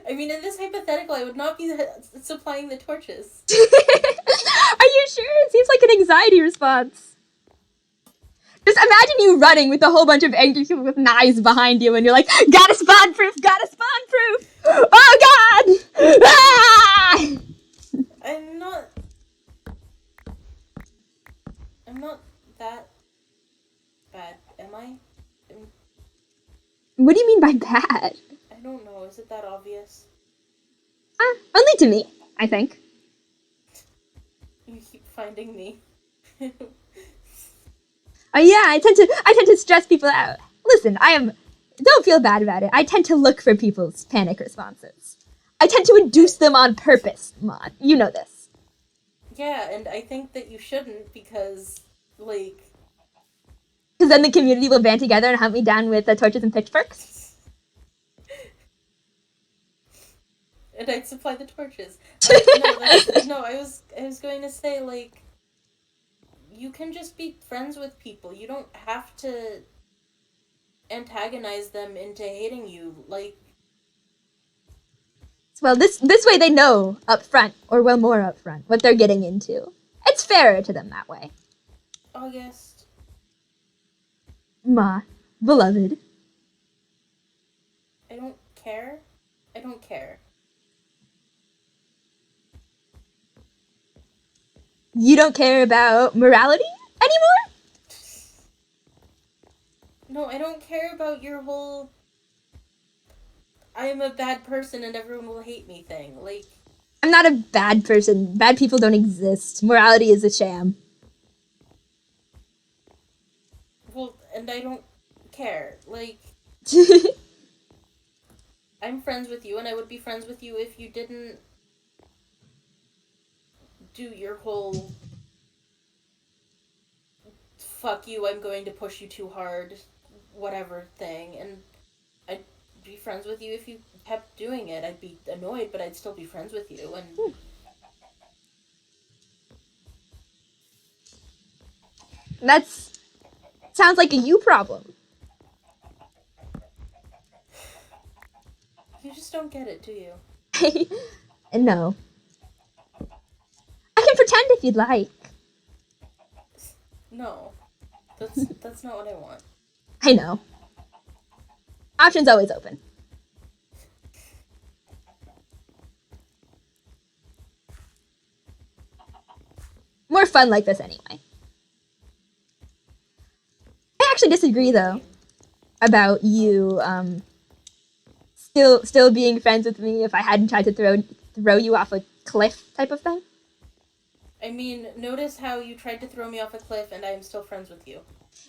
I mean, in this hypothetical, I would not be supplying the torches. Are you sure? It seems like an anxiety response. Just imagine you running with a whole bunch of angry people with knives behind you, and you're like, gotta spawn proof! Oh god! Ah! I'm not that bad, am I? What do you mean by bad? I don't know, is it that obvious? Only to me, I think. You keep finding me. Oh yeah, I tend to stress people out. Listen, don't feel bad about it. I tend to look for people's panic responses. I tend to induce them on purpose, Moth. You know this. Yeah, and I think that you shouldn't, because, like... Because then the community will band together and hunt me down with torches and pitchforks. And I'd supply the torches. I was going to say, like, you can just be friends with people. You don't have to antagonize them into hating you. Like, Well, this way they know up front, or well more up front, what they're getting into. It's fairer to them that way. August. Ma, beloved. I don't care. I don't care. You don't care about morality anymore? No, I don't care about your whole I am a bad person and everyone will hate me thing. Like, I'm not a bad person. Bad people don't exist. Morality is a sham. well, and I don't care. Like, I'm friends with you and I would be friends with you if you didn't do your whole fuck you, I'm going to push you too hard, whatever thing. And I'd be friends with you if you kept doing it. I'd be annoyed, but I'd still be friends with you. And sounds like a you problem. you just don't get it, do you? No. I can pretend if you'd like. No. That's not what I want. I know. Options always open. More fun like this anyway. I actually disagree though about you still being friends with me if I hadn't tried to throw you off a cliff type of thing. I mean, notice how you tried to throw me off a cliff and I am still friends with you.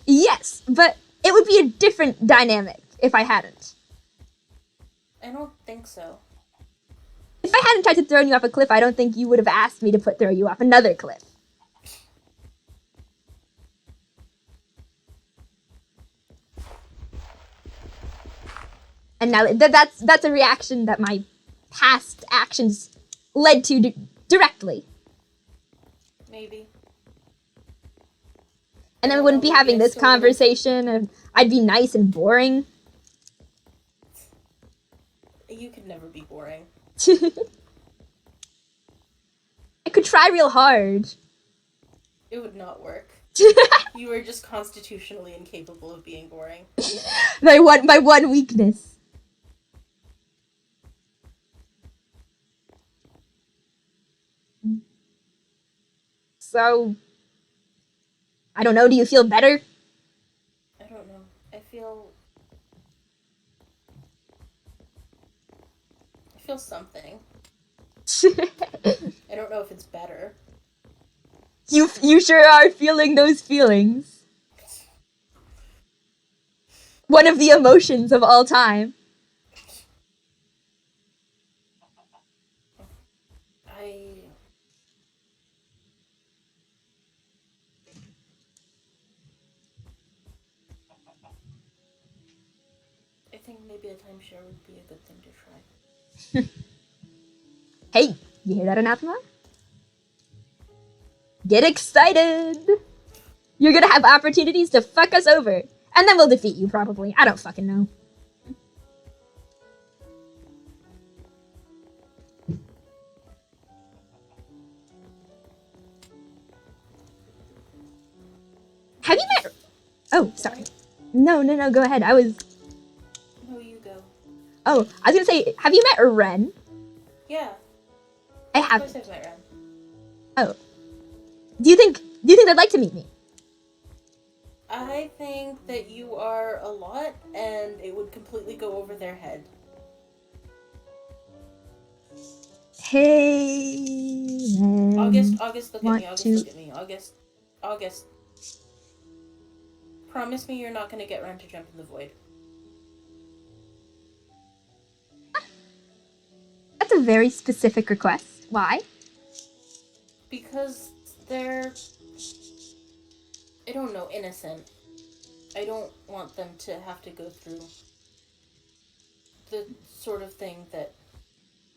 Yes, but it would be a different dynamic if I hadn't. I don't think so. If I hadn't tried to throw you off a cliff, I don't think you would have asked me to throw you off another cliff. And now that's a reaction that my past actions led to directly. Maybe. And then we don't wouldn't know, be maybe having I this still would've- conversation, and I'd be nice and boring. You could never be boring. I could try real hard. It would not work. You are just constitutionally incapable of being boring. my one weakness. So, I don't know, do you feel better? I don't know. I feel something. I don't know if it's better. You sure are feeling those feelings. One of the emotions of all time. I think maybe a timeshare would be a good thing to try. Hey, you hear that, Anathema? Get excited! You're gonna have opportunities to fuck us over. And then we'll defeat you, probably. I don't fucking know. Have you met... Oh, sorry. No, go ahead. No, you go. Oh, I was gonna say, have you met Ren? Yeah. I Of course haven't. I've met Ren. Oh. Do you think they'd like to meet me? I think that you are a lot, and it would completely go over their head. Hey, Ren. August, look want at me. August, to- look at me. August. Promise me you're not gonna get Ren to jump in the void. That's a very specific request. Why? Because they're... I don't know, innocent. I don't want them to have to go through the sort of thing that...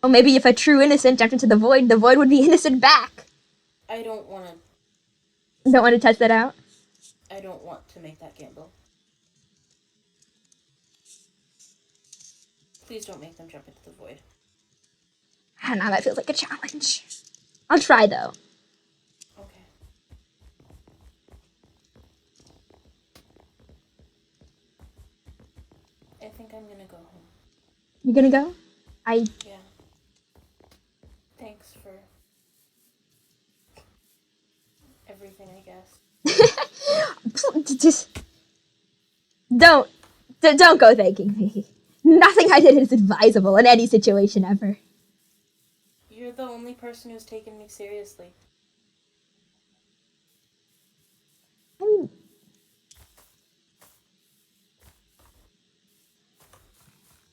Oh, maybe if a true innocent jumped into the void would be innocent back. I don't want to... Don't want to test that out? I don't want to make that gamble. Please don't make them jump into the void. I don't know, that feels like a challenge. I'll try, though. Okay. I think I'm gonna go home. You gonna go? Yeah. Thanks for everything, I guess. Just... Don't go thanking me. Nothing I did is advisable in any situation ever. You're the only person who's taken me seriously. I mean...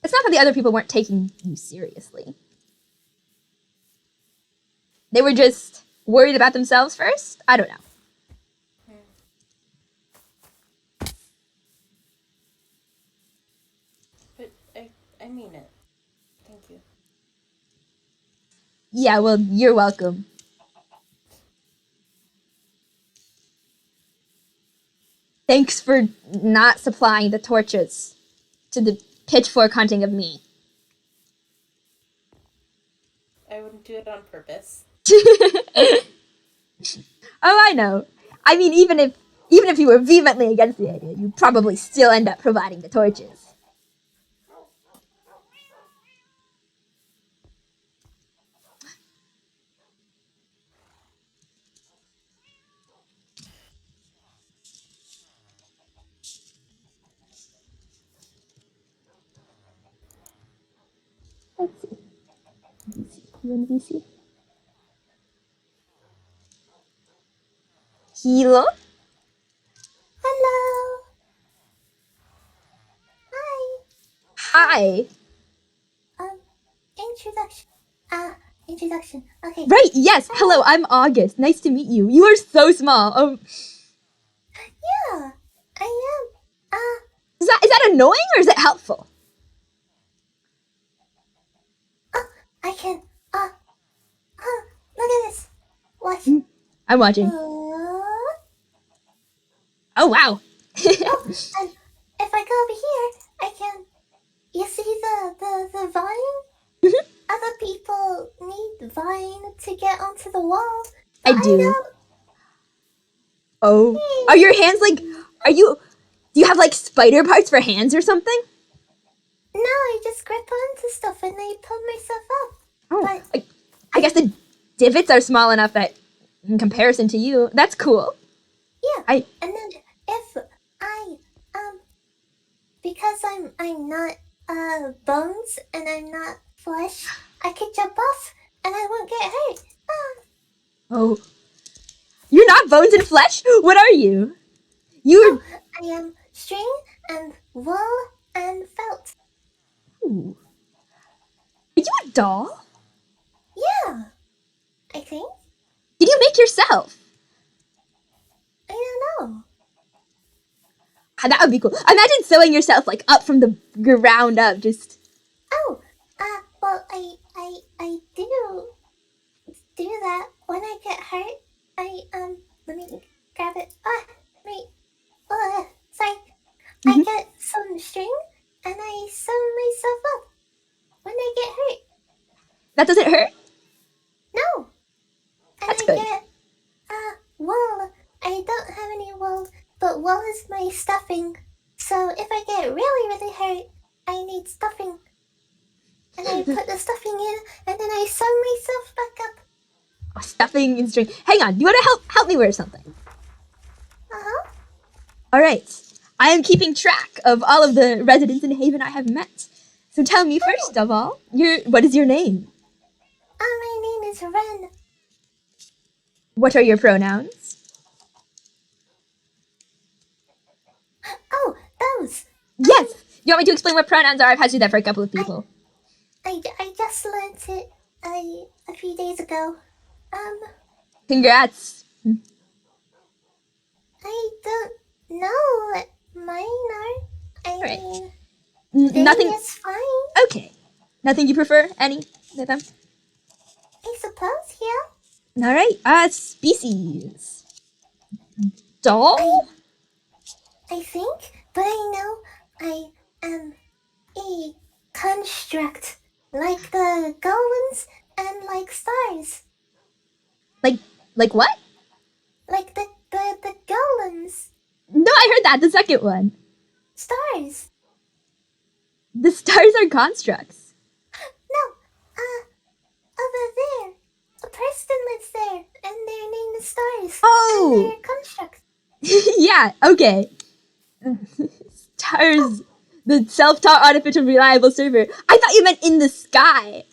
It's not that the other people weren't taking you seriously. They were just worried about themselves first? I don't know. But I mean it. Thank you. Yeah, well, you're welcome. Thanks for not supplying the torches to the pitchfork hunting of me. I wouldn't do it on purpose. Oh, I know. I mean, even if you were vehemently against the idea, you'd probably still end up providing the torches. Let's see. You want VC? Hilo? Hello. Hi. Introduction. Introduction. Okay. Right, yes. Hello, I'm August. Nice to meet you. You are so small. Yeah, I am. Is that annoying or is it helpful? I can. Look at this. Watch. I'm watching. Oh, wow. And if I go over here, I can. You see the vine? Other people need vine to get onto the wall. I But do. don't. Oh. Are your hands like, do you have like spider parts for hands or something? No, I just grip onto stuff and I pull myself up. Oh, But I guess the divots are small enough that, in comparison to you, that's cool. yeah. And then if I because I'm not bones and I'm not flesh, I could jump off and I won't get hurt. Ah. Oh. You're not bones and flesh? What are you? You're... I am string and wool and felt. Ooh. Are you a doll? Yeah, I think. Did you make yourself? I don't know. Ah, that would be cool. Imagine sewing yourself like up from the ground up, just... Oh, well, I do that when I get hurt. Let me grab it. Sorry. I get some string and I sew myself up when I get hurt. That doesn't hurt? No. And That's I good. get, wool. I don't have any wool, but wool is my stuffing. So if I get really, really hurt, I need stuffing. And I put the stuffing in, and then I sew myself back up. Oh, stuffing and string. Hang on, do you want to help me wear something? Uh-huh. All right. I am keeping track of all of the residents in Haven I have met. So tell me first of all, what is your name? My name is Ren. What are your pronouns? Oh, those. Yes. You want me to explain what pronouns are? I've had to do that for a couple of people. I just learned it a few days ago. Congrats. I don't know what mine are. I Right. mean, Nothing. is fine, Okay. Nothing you prefer? Any of them? I suppose, yeah. All right. Species. Doll? I think, but I know I am a construct, like the golems and like stars. Like what? Like the golems. No, I heard that. The second one. Stars. The stars are constructs. No, over there. A person lives there, and their name is Stars. Oh. And they're a construct. Yeah, okay. Stars, the self-taught artificial reliable server. I thought you meant in the sky.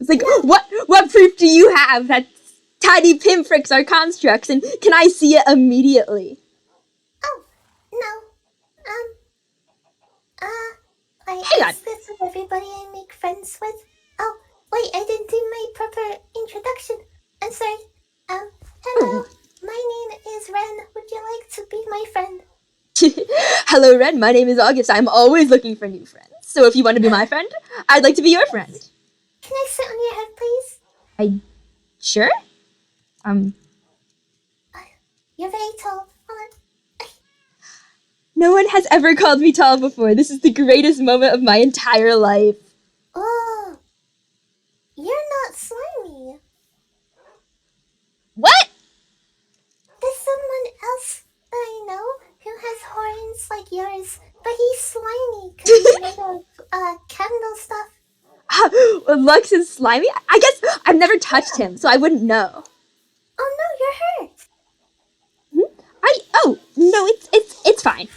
It's like, what proof do you have that tiny pinpricks are constructs, and can I see it immediately? Oh, no. I Hang on. ask this of everybody I make friends with. Oh, wait, I didn't do my proper introduction. I'm sorry. Hello. My name is Ren. Would you like to be my friend? Hello, Ren. My name is August. I'm always looking for new friends. So if you want to be my friend, I'd like to be your friend. Can I sit on your head, please? Sure? You're very tall. Hold on. No one has ever called me tall before. This is the greatest moment of my entire life. Oh, you're not slimy. What? There's someone else that I know who has horns like yours, but he's slimy because he's made of candle stuff. Lux is slimy? I guess I've never touched him, so I wouldn't know. Oh no, you're hurt. No, it's fine.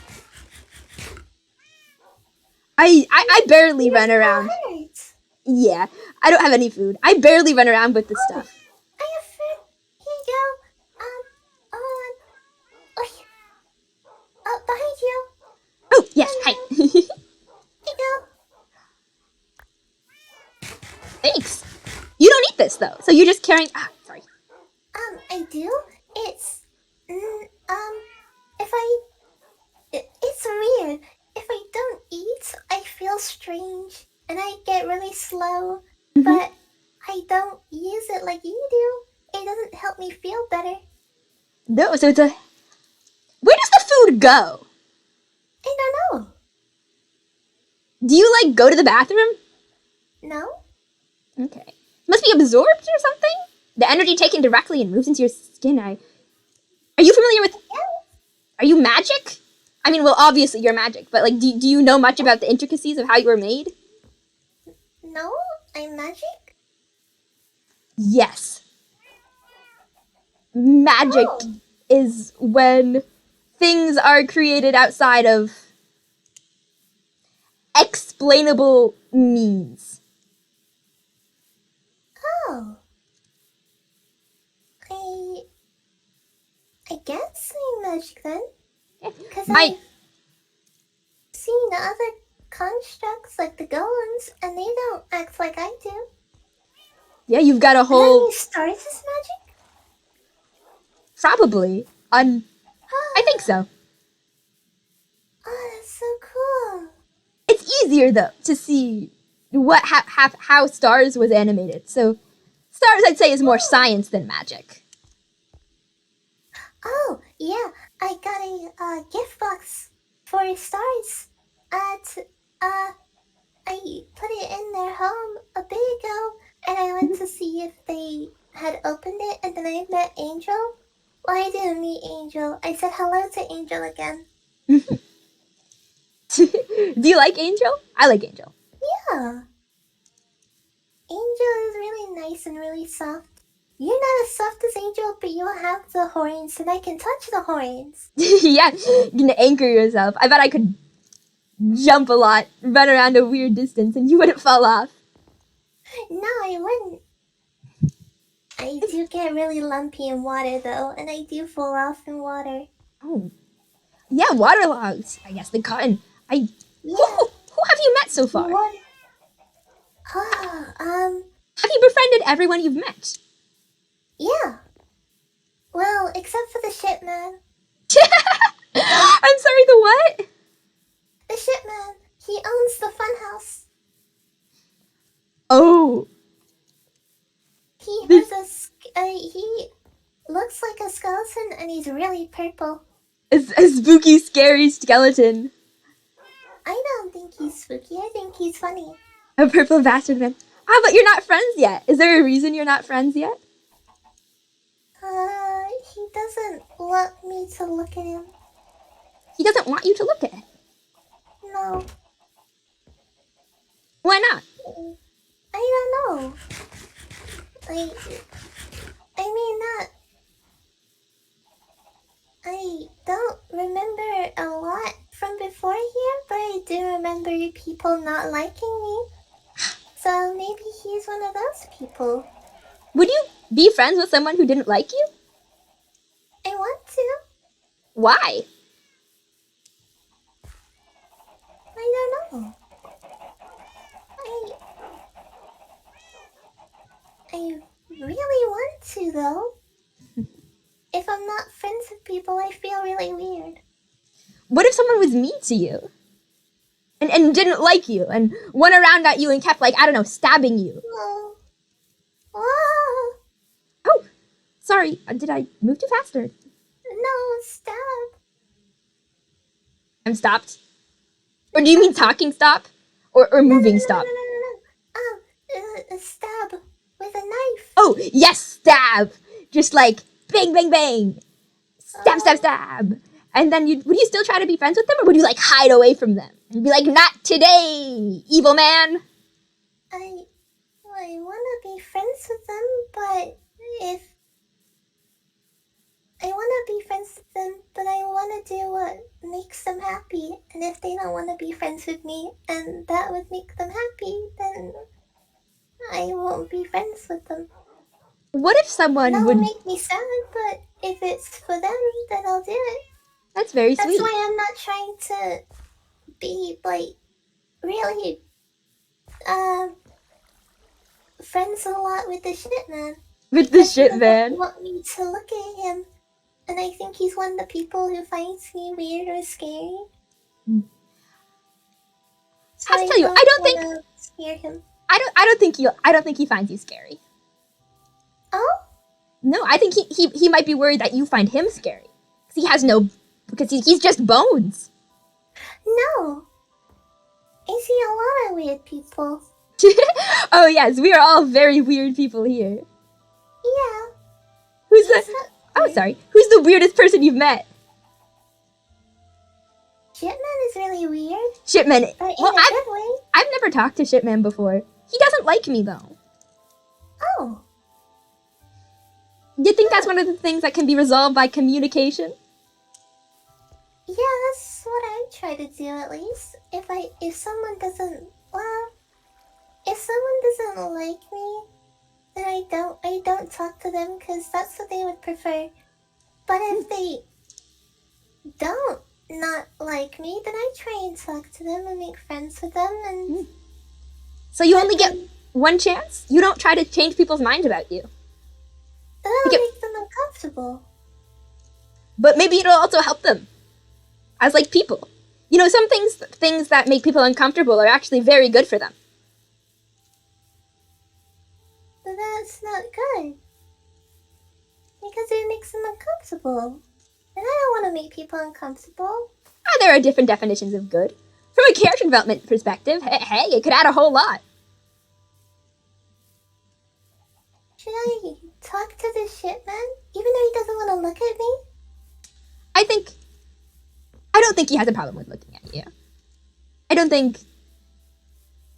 I barely run around. Hurt. Yeah, I don't have any food. I barely run around with this stuff. I have food. Here you go. Behind you. Oh, yes, hi. Here you go. Thanks. You don't eat this, though, so you're just carrying... sorry. I do. It's it's weird. If I don't eat, I feel strange and I get really slow. But I don't use it like you do. It doesn't help me feel better. No, so it's a... Where does the would go? I don't know. Do you, like, go to the bathroom? No? Okay. Must be absorbed or something? The energy taken directly and moves into your skin. Are you familiar with... Are you magic? I mean, well, obviously you're magic, but, like, do you know much about the intricacies of how you were made? No? I'm magic? Yes. Magic Oh. is when things are created outside of explainable means. Oh. I guess I'm magic then. Because My... I've seen other constructs like the golems, and they don't act like I do. Yeah, you've got a And then whole... you start as magic? Probably. I think so. Oh, that's so cool. It's easier, though, to see what how Stars was animated. So, Stars, I'd say, is more science than magic. Oh, yeah, I got a gift box for stars. I put it in their home a bit ago, and I went to see if they had opened it, and then I met Angel. Well, I didn't meet Angel. I said hello to Angel again. Do you like Angel? I like Angel. Yeah. Angel is really nice and really soft. You're not as soft as Angel, but you have the horns, and I can touch the horns. Yeah, you can anchor yourself. I bet I could jump a lot, run around a weird distance, and you wouldn't fall off. No, I wouldn't. I do get really lumpy in water, though, and I do fall off in water. Oh. Yeah, waterlogs. I guess the cotton. Yeah. Who have you met so far? What? Have you befriended everyone you've met? Yeah. Well, except for the ship man. I'm sorry, the what? The ship man. He owns the funhouse. Oh. He has he looks like a skeleton, and he's really purple. A spooky, scary skeleton. I don't think he's spooky. I think he's funny. A purple bastard man. Ah, but you're not friends yet. Is there a reason you're not friends yet? He doesn't want me to look at him. He doesn't want you to look at it. No. Why not? I don't know. I mean that. I don't remember a lot from before here, but I do remember people not liking me. So maybe he's one of those people. Would you be friends with someone who didn't like you? I want to. Why? I don't know. I really want to, though. If I'm not friends with people, I feel really weird. What if someone was mean to you? And didn't like you and went around at you and kept, like, I don't know, stabbing you? Oh. Whoa. Oh, sorry. Did I move too fast or? No, stop. I'm stopped? Or do you mean talking stop? Or moving stop? No. A stab with a knife. Oh, yes, stab! Just like, bang, bang, bang! Stab, stab, stab! And then would you still try to be friends with them, or would you, like, hide away from them? And be like, not today, evil man! I want to be friends with them, but if... I want to be friends with them, but I want to do what makes them happy. And if they don't want to be friends with me, and that would make them happy, then I won't be friends with them. What if someone That would... will make me sad, but if it's for them, then I'll do it. That's very That's sweet. why I'm not trying to be, like, really, friends a lot with the shit man. With the Because he shit doesn't man. want me to look at him. And I think he's one of the people who finds me weird or scary. So I have to tell you, I don't think... wanna scare him. I don't think he finds you scary. Oh? No, I think he might be worried that you find him scary. Because he has no Because he's just bones. No. I see a lot of weird people. Oh yes, we are all very weird people here. Yeah. Who's He's the? not Oh, weird. sorry. Who's the weirdest person you've met? Shipman is really weird, Shipman. but in Well, a good way. I've never talked to Shipman before. He doesn't like me though. Oh. Do you think that's one of the things that can be resolved by communication? Yeah, that's what I try to do at least. If someone doesn't like me, then I don't talk to them because that's what they would prefer. But if they don't not like me, then I try and talk to them and make friends with them and So you only get one chance? You don't try to change people's minds about you. that'll Okay. make them uncomfortable. But maybe it'll also help them. As like people. You know, some things that make people uncomfortable are actually very good for them. But that's not good. Because it makes them uncomfortable. And I don't want to make people uncomfortable. There are different definitions of good. From a character development perspective, hey, it could add a whole lot. Should I talk to this shipman? Even though he doesn't want to look at me? I don't think he has a problem with looking at you. I don't think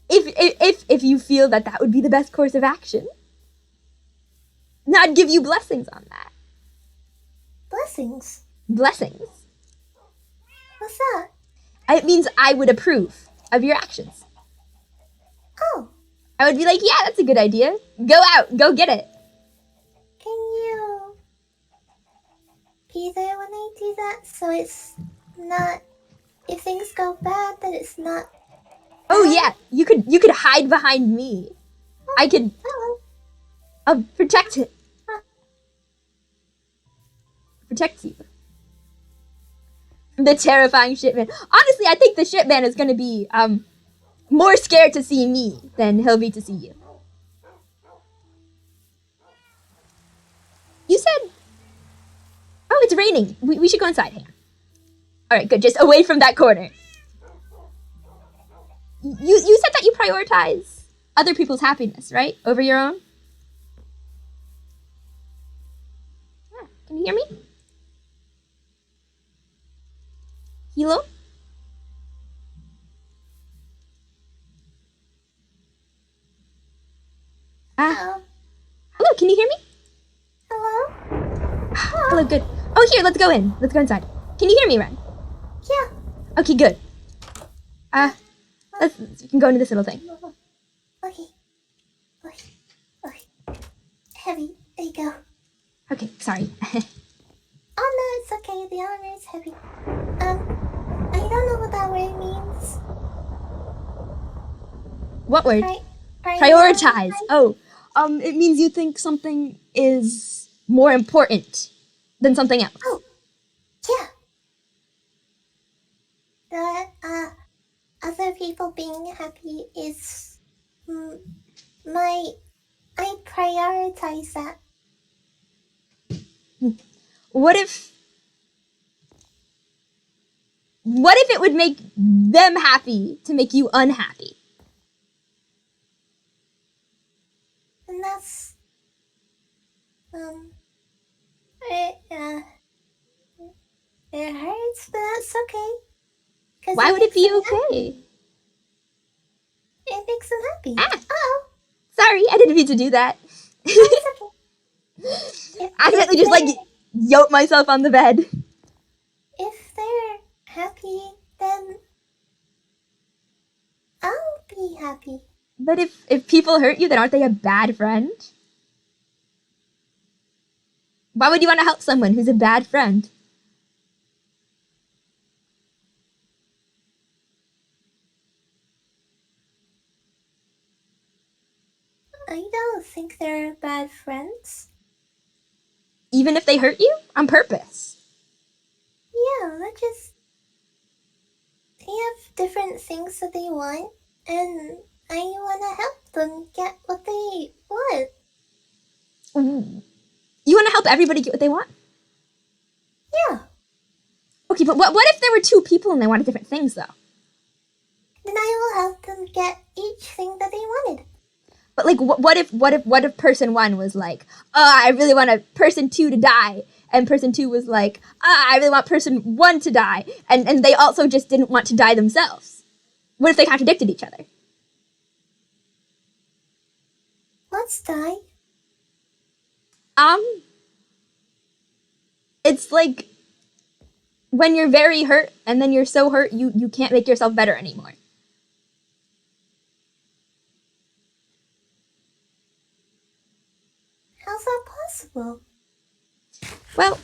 if you feel that would be the best course of action, I'd give you blessings on that. Blessings. Blessings. What's that? It means I would approve of your actions. Oh, I would be like, yeah, that's a good idea. Go out, go get it. can you be there when I do that so it's not, if things go bad, that it's not. Oh yeah, you could hide behind me. I could protect you. From the terrifying shipman. Honestly, I think the shipman is gonna be more scared to see me than he'll be to see you. You said, oh, it's raining. We should go inside here. All right, good. Just away from that corner. You said that you prioritize other people's happiness, right? Over your own? Yeah. Can you hear me? Hello? Hello? Hello, can you hear me? Hello? Hello, good. Oh, here, let's go in. Let's go inside. Can you hear me, Ren? Yeah. Okay, good. We can go into this little thing. Okay. Heavy. There you go. Okay, sorry. Oh no, it's okay. The armor is heavy. I don't know what that word means. What word? Prioritize. Oh, it means you think something is more important than something else. Oh, yeah. The other people being happy is I prioritize that. What if it would make them happy to make you unhappy? And that's it hurts, but that's okay. 'Cause Why would it makes be them happy. okay? It makes them happy. Ah. Oh, Sorry, I didn't mean to do that. it's okay. Accidentally just like yoke myself on the bed. If they're happy, then I'll be happy. But if people hurt you, then aren't they a bad friend? Why would you want to help someone who's a bad friend? I don't think they're bad friends. Even if they hurt you? On purpose. Yeah, they have different things that they want, and I want to help them get what they want. Ooh. You want to help everybody get what they want? Yeah. Okay, but what if there were two people and they wanted different things, though? Then I will help them get each thing that they wanted. But like, what if person one was like, I really want person two to die, and person two was like, I really want person one to die, and they also just didn't want to die themselves. What if they contradicted each other? Let's die. It's like when you're very hurt, and then you're so hurt you can't make yourself better anymore. How's that possible? Well,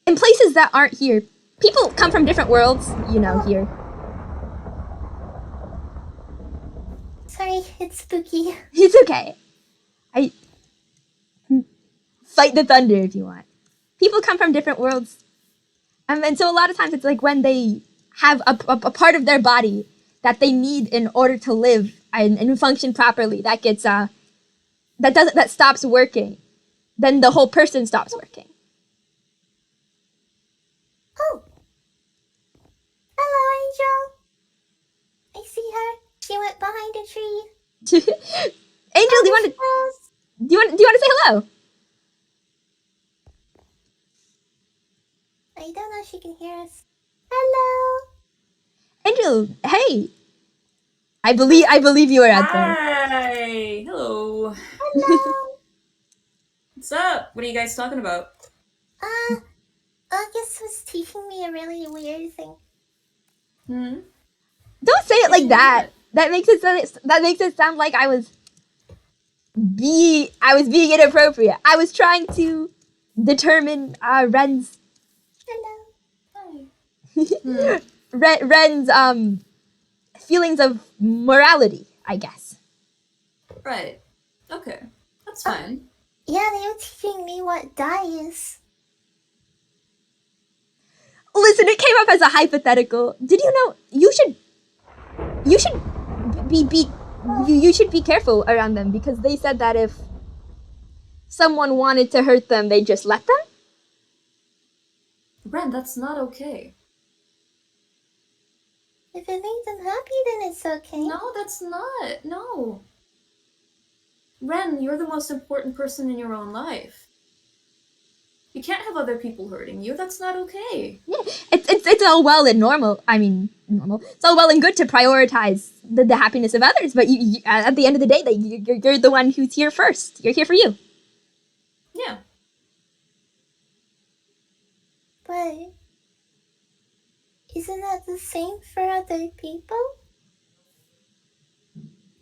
in places that aren't here, people come from different worlds, here. Sorry, it's spooky. It's okay. I fight the thunder if you want. People come from different worlds. And so a lot of times it's like when they have a part of their body that they need in order to live and function properly that gets that stops working, then the whole person stops working. Oh. Hello, Angel. I see her. She went behind a tree. Angel, do you want to say hello? I don't know if she can hear us. Hello. Angel, hey. I believe you are out there. Hi. Hello. Hello. What's up? What are you guys talking about? August was teaching me a really weird thing. Don't say it like that. That makes it sound like I was being inappropriate. I was trying to determine Ren's Hello. Hi. Ren's feelings of morality, I guess. Right. Okay. That's fine. Yeah, they were teaching me what die is. Listen, it came up as a hypothetical. Did you know you should be careful around them because they said that if someone wanted to hurt them, they'd just let them? Ren, that's not okay. If it makes them happy, then it's okay. No, that's not. No. Ren, you're the most important person in your own life. You can't have other people hurting you. That's not okay. Yeah, it's all well and normal. I mean, normal. It's all well and good to prioritize the happiness of others, but you at the end of the day, you're the one who's here first. You're here for you. Yeah. But isn't that the same for other people?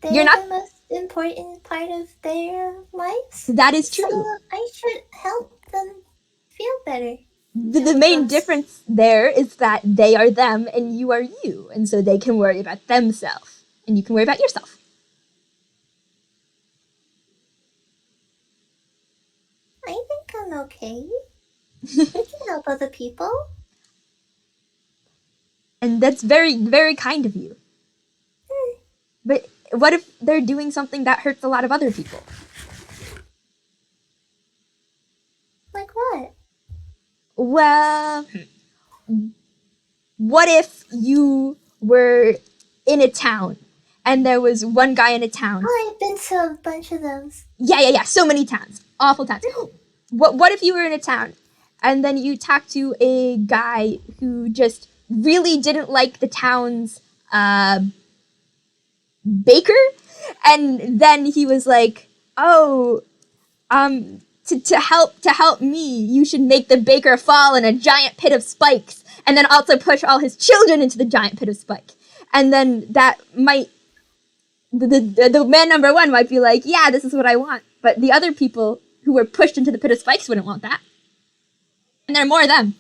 They're You're not- the most important part of their lives. That is true. So I should help them feel better. The main difference there is that they are them and you are you, and so they can worry about themselves, and you can worry about yourself. I think I'm okay. I can help other people. And that's very, very kind of you. But what if they're doing something that hurts a lot of other people? Like what? Well, what if you were in a town and there was one guy in a town? Oh, I've been to a bunch of those. Yeah. So many towns. Awful towns. What if you were in a town and then you talked to a guy who just really didn't like the town's baker, and then he was like, to help me, you should make the baker fall in a giant pit of spikes, and then also push all his children into the giant pit of spike. And then that might the man number one might be like, yeah, this is what I want, but the other people who were pushed into the pit of spikes wouldn't want that. And there are more of them.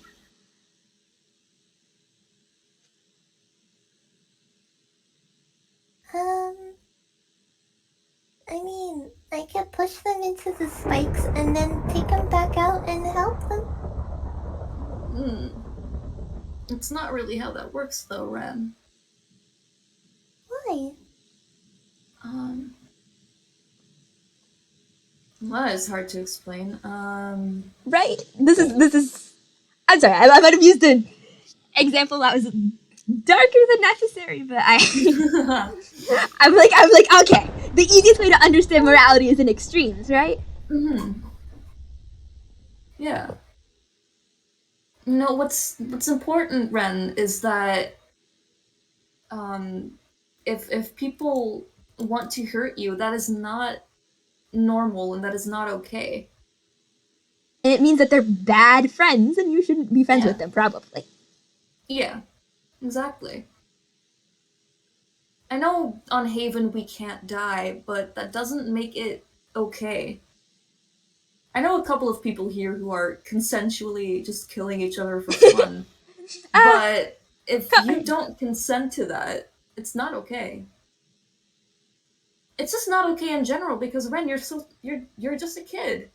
I mean, I could push them into the spikes and then take them back out and help them. It's not really how that works, though, Ren. Why? Well, that is hard to explain. Right? This is I'm sorry, I might have used an example that was darker than necessary, but I'm like, okay, the easiest way to understand morality is in extremes, right? Yeah. No, what's important, Ren, is that if people want to hurt you, that is not normal and that is not okay. And it means that they're bad friends, and you shouldn't be friends with them, probably. Yeah, exactly. I know on Haven we can't die, but that doesn't make it okay. I know a couple of people here who are consensually just killing each other for fun, but if you don't consent to that, it's not okay. It's just not okay in general because Ren, you're just a kid.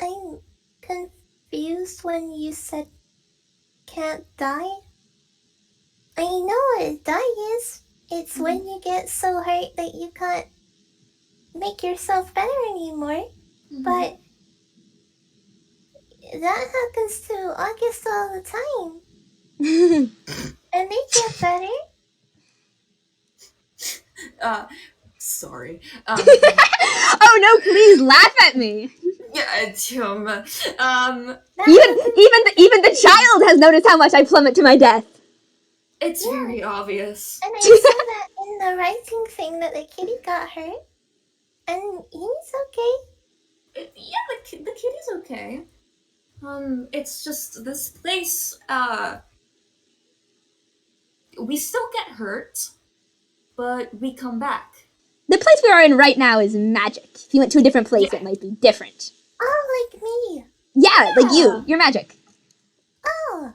I'm confused when you said can't die. I know what die is. It's when you get so hurt that you can't make yourself better anymore. But that happens to August all the time. And they get better. Sorry. Oh no, please laugh at me. Yeah, Even the child has noticed how much I plummet to my death. it's very obvious. And I saw that in the writing thing that the kitty got hurt. And he's okay. The kitty's okay. It's just this place, we still get hurt, but we come back. The place we are in right now is magic. If you went to a different place, it might be different. Oh, like me. Yeah, like you. You're magic. Oh.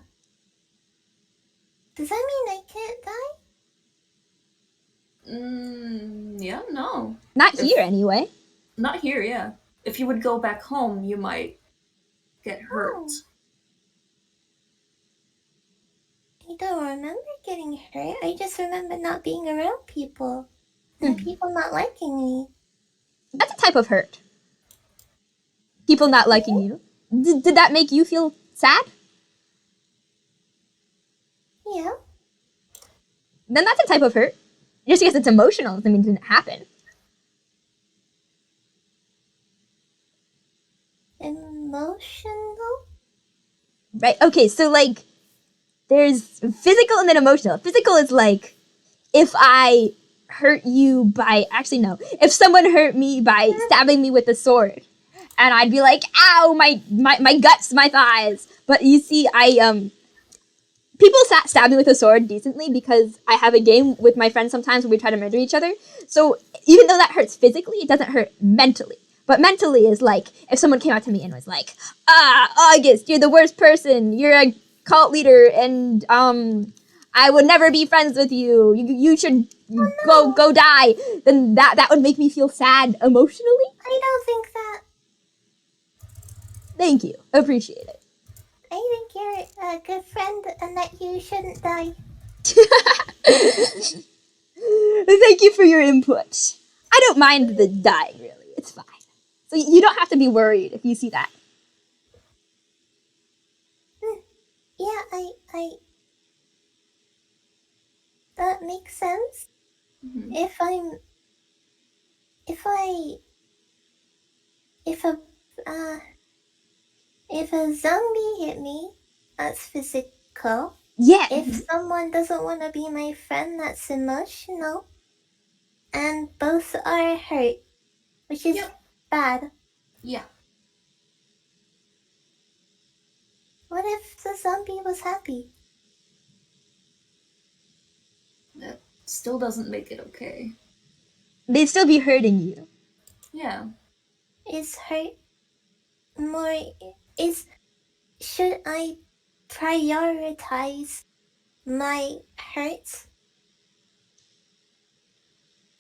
Does that mean I can't die? Yeah, no. Not here, anyway. Not here, yeah. If you would go back home, you might get hurt. Oh. I don't remember getting hurt. I just remember not being around people. And people not liking me. That's a type of hurt. People not liking you. Did that make you feel sad? Yeah. Then that's a type of hurt. Just because it's emotional doesn't mean it didn't happen. Emotional? Right, okay, so like, there's physical and then emotional. Physical is like, if I hurt you by, actually no, if someone hurt me by stabbing me with a sword, and I'd be like, ow, my guts, my thighs. But you see, people stab me with a sword decently because I have a game with my friends sometimes where we try to murder each other. So even though that hurts physically, it doesn't hurt mentally. But mentally is like, if someone came out to me and was like, August, you're the worst person, you're a cult leader, and I would never be friends with you, you should go die, then that would make me feel sad emotionally. I don't think that. Thank you. Appreciate it. I think you're a good friend and that you shouldn't die. Thank you for your input. I don't mind the dying, really. It's fine. So you don't have to be worried if you see that. Yeah, that makes sense. If a zombie hit me, that's physical. Yeah. If someone doesn't want to be my friend, that's emotional. And both are hurt, which is bad. Yeah. What if the zombie was happy? That still doesn't make it okay. They'd still be hurting you. Yeah. Is hurt more... Should I prioritize my hurts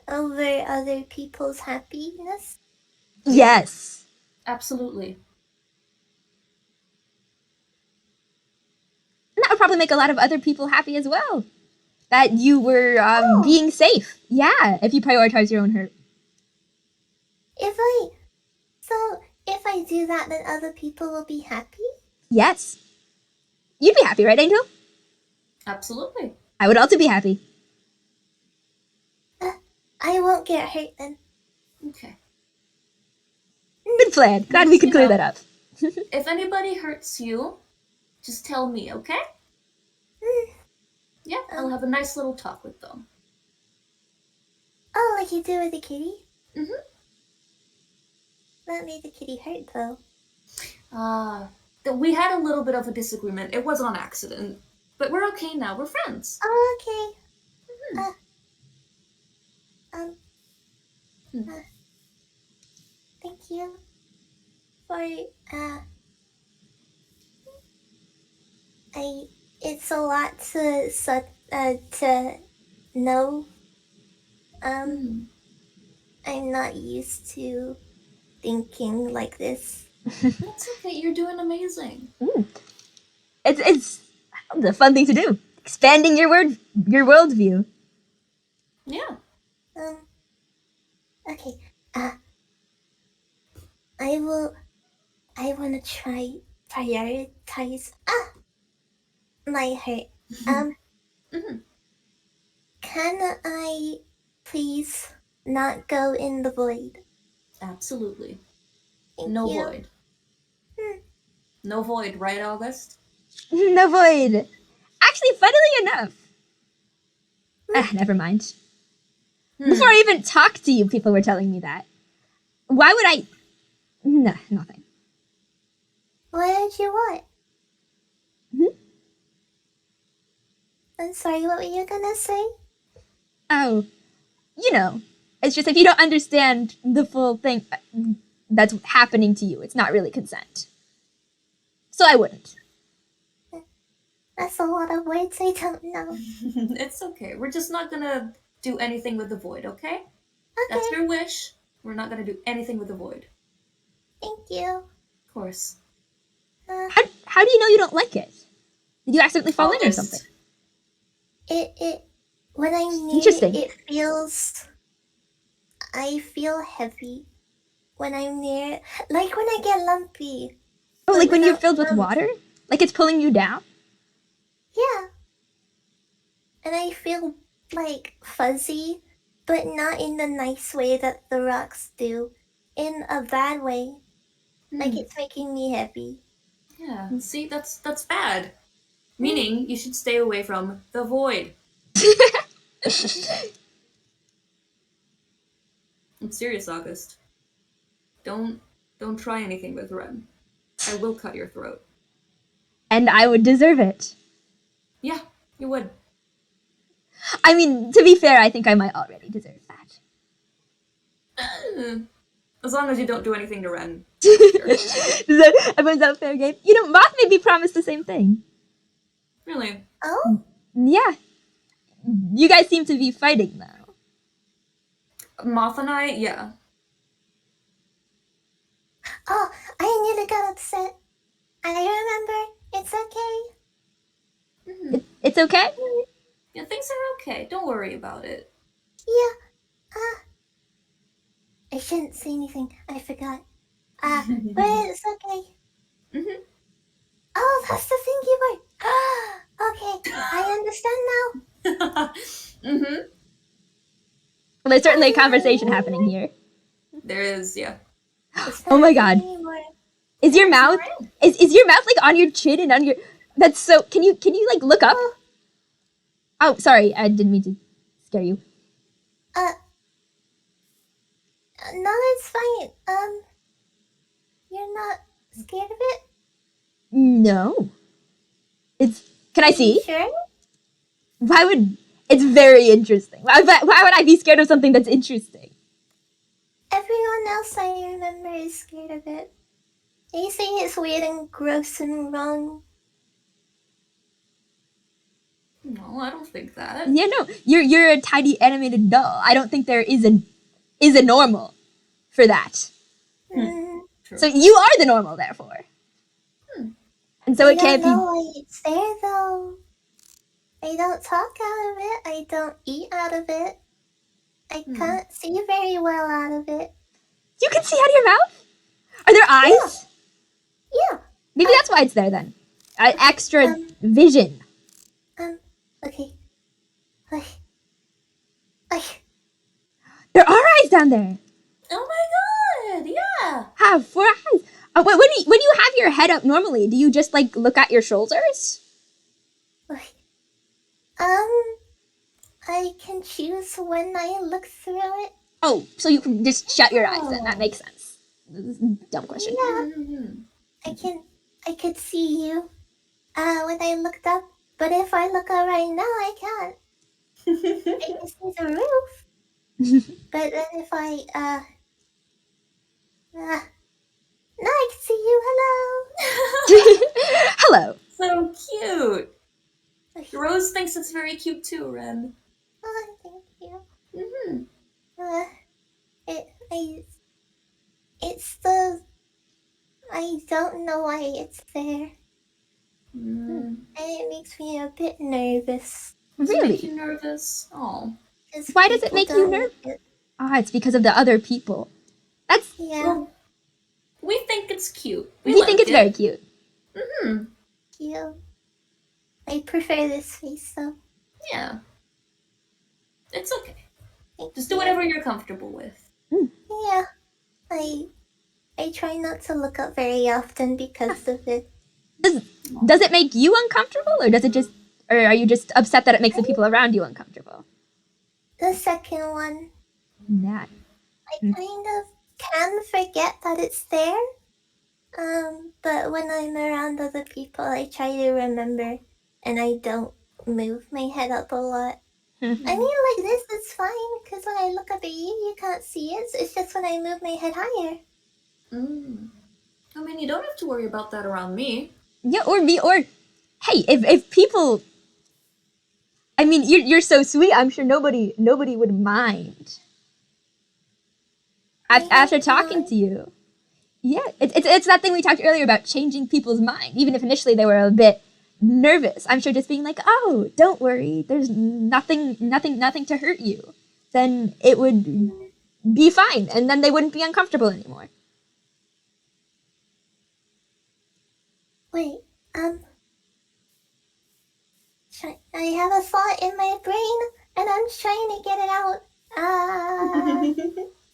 over other people's happiness? Yes. Absolutely. And that would probably make a lot of other people happy as well. That you were being safe. Yeah, if you prioritize your own hurt. So if I do that, then other people will be happy? Yes. You'd be happy, right, Angel? Absolutely. I would also be happy. I won't get hurt then. Okay. Good plan. Glad we could clear that up. If anybody hurts you, just tell me, okay? Yeah, I'll have a nice little talk with them. Oh, like you do with the kitty? Mm-hmm. That made the kitty hurt, though. We had a little bit of a disagreement. It was on accident. But we're okay now. We're friends. Oh, okay. Thank you for, it's a lot to know. I'm not used to thinking like this. That's okay. You're doing amazing. Ooh. It's a fun thing to do. Expanding your worldview. Yeah. Okay. I wanna try prioritize my hurt. Can I please not go in the void? Absolutely. Thank No you. void. No void, right, August? No void. Actually, funnily enough. Never mind. Before I even talked to you, people were telling me that. Why would I? No, nothing. What did you want? I'm sorry, what were you gonna say? Oh, it's just if you don't understand the full thing that's happening to you, it's not really consent. So I wouldn't. That's a lot of words I don't know. It's okay. We're just not gonna do anything with the void, okay? That's Okay, your wish. We're not gonna do anything with the void. thank you. Of course. How do you know you don't like it? Did you accidentally fall in or August. something? When I'm near Interesting. it, I feel heavy. When I'm near, like when I get lumpy. Oh, But like when you're without filled with lump. water? Like it's pulling you down? Yeah. And I feel like fuzzy, but not in the nice way that the rocks do. In a bad way. Like it's making me heavy. Yeah. See, that's bad. Meaning you should stay away from the void. I'm serious, August. Don't try anything with Ren. I will cut your throat. And I would deserve it. Yeah, you would. I mean, to be fair, I think I might already deserve that. As long as you don't do anything to Ren. Everyone's out fair game. Moth made me promise the same thing. Really? Oh? Yeah. You guys seem to be fighting now. Moth and I, yeah. Oh, I nearly got upset. I remember. It's okay. It's okay? Yeah, things are okay. Don't worry about it. Yeah. I shouldn't say anything. I forgot. But it's okay. Oh, that's the thingy word. Okay, I understand now. Well, there's certainly a conversation happening here. There is, yeah. It's Oh not my a god. thing anymore. Is your mouth is your mouth like on your chin and on your that's so can you like look up? Oh, sorry, I didn't mean to scare you. No, it's fine. You're not scared of it? No. Can I see? Sure? It's very interesting. Why would I be scared of something that's interesting? Everyone else I remember is scared of it. They say it's weird and gross and wrong. No, I don't think that. Yeah, no. You're a tiny animated doll. I don't think there is a normal for that. True. So you are the normal, therefore. And so it can't I don't be. know why it's there though. I don't talk out of it. I don't eat out of it. I can't see very well out of it. You can see out of your mouth? Are there eyes? Yeah. Maybe that's why it's there then. Extra Um, vision. Okay. Like, There are eyes down there. Oh my god, yeah. Have 4 eyes. When you have your head up normally, do you just like look at your shoulders? I can choose when I look through it. Oh, so you can just shut your eyes then. That makes sense. This is a dumb question. Yeah. Mhm. I could see you, when I looked up. But if I look up right now, I can't. I can see the roof. But then if I, now I can see you. Hello. So cute. Hello. Rose thinks it's very cute too, Ren. Oh, thank you. Mm-hmm. It's the, I don't know why it's there. Mm. And it makes me a bit nervous. Does it make Really? you nervous? Oh. 'Cause Why does it people make you don't nervous? like it. Ah, it's because of the other people. That's Yeah, Well, we think it's cute. we like think it's it. very cute. Mm-hmm. cute. I prefer this face though. Yeah. It's okay. Thank Just do you. whatever you're comfortable with. Yeah, I try not to look up very often because of it. Does it make you uncomfortable, or are you just upset that it makes the people around you uncomfortable? The second one, That. I kind of can forget that it's there. But when I'm around other people, I try to remember, and I don't move my head up a lot. I mean, like this, it's fine, because when I look up at you, you can't see it. It's just when I move my head higher. Mm. I mean, you don't have to worry about that around me. Yeah, or me, or hey, if people, I mean, you're so sweet. I'm sure nobody would mind after talking to you. Yeah, it's that thing we talked earlier about changing people's mind, even if initially they were a bit nervous. I'm sure just being like, oh, don't worry, there's nothing to hurt you. Then it would be fine, and then they wouldn't be uncomfortable anymore. Wait, I have a thought in my brain, and I'm trying to get it out.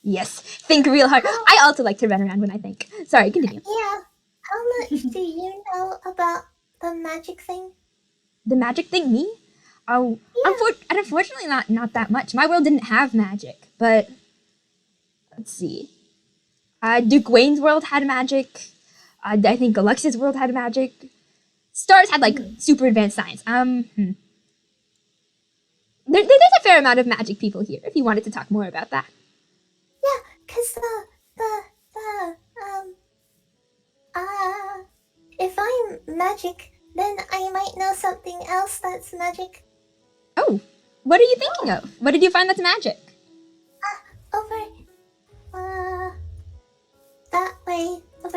Yes, think real hard. I also like to run around when I think. Sorry, continue. Yeah. How much do you know about the magic thing? The magic thing, me? Oh, Yeah. unfortunately, not that much. My world didn't have magic, but let's see. Duke Wayne's world had magic. I think Alexia's world had magic. Stars had like super advanced science. There's a fair amount of magic people here. If you wanted to talk more about that. Yeah, 'cause if I'm magic, then I might know something else that's magic. Oh, what are you thinking of? What did you find that's magic? Over, that way, that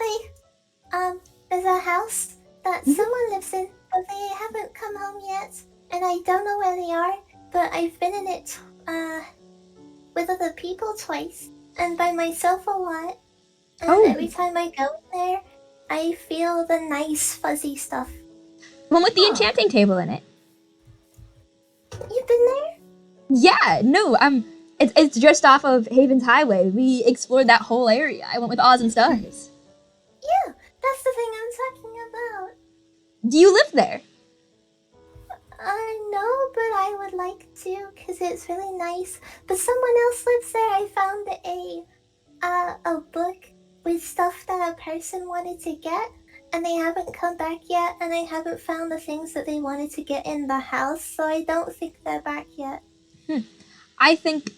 way, there's a house that someone lives in, but they haven't come home yet, and I don't know where they are, but I've been in it, with other people twice, and by myself a lot, and every time I go there, I feel the nice fuzzy stuff. One with the enchanting table in it. You've been there? Yeah, no, it's just off of Haven's Highway. We explored that whole area. I went with Oz and Stars. Yeah, that's the thing I'm talking about. Do you live there? No, but I would like to, because it's really nice. But someone else lives there. I found a book with stuff that a person wanted to get, and they haven't come back yet, and I haven't found the things that they wanted to get in the house, so I don't think they're back yet. I think...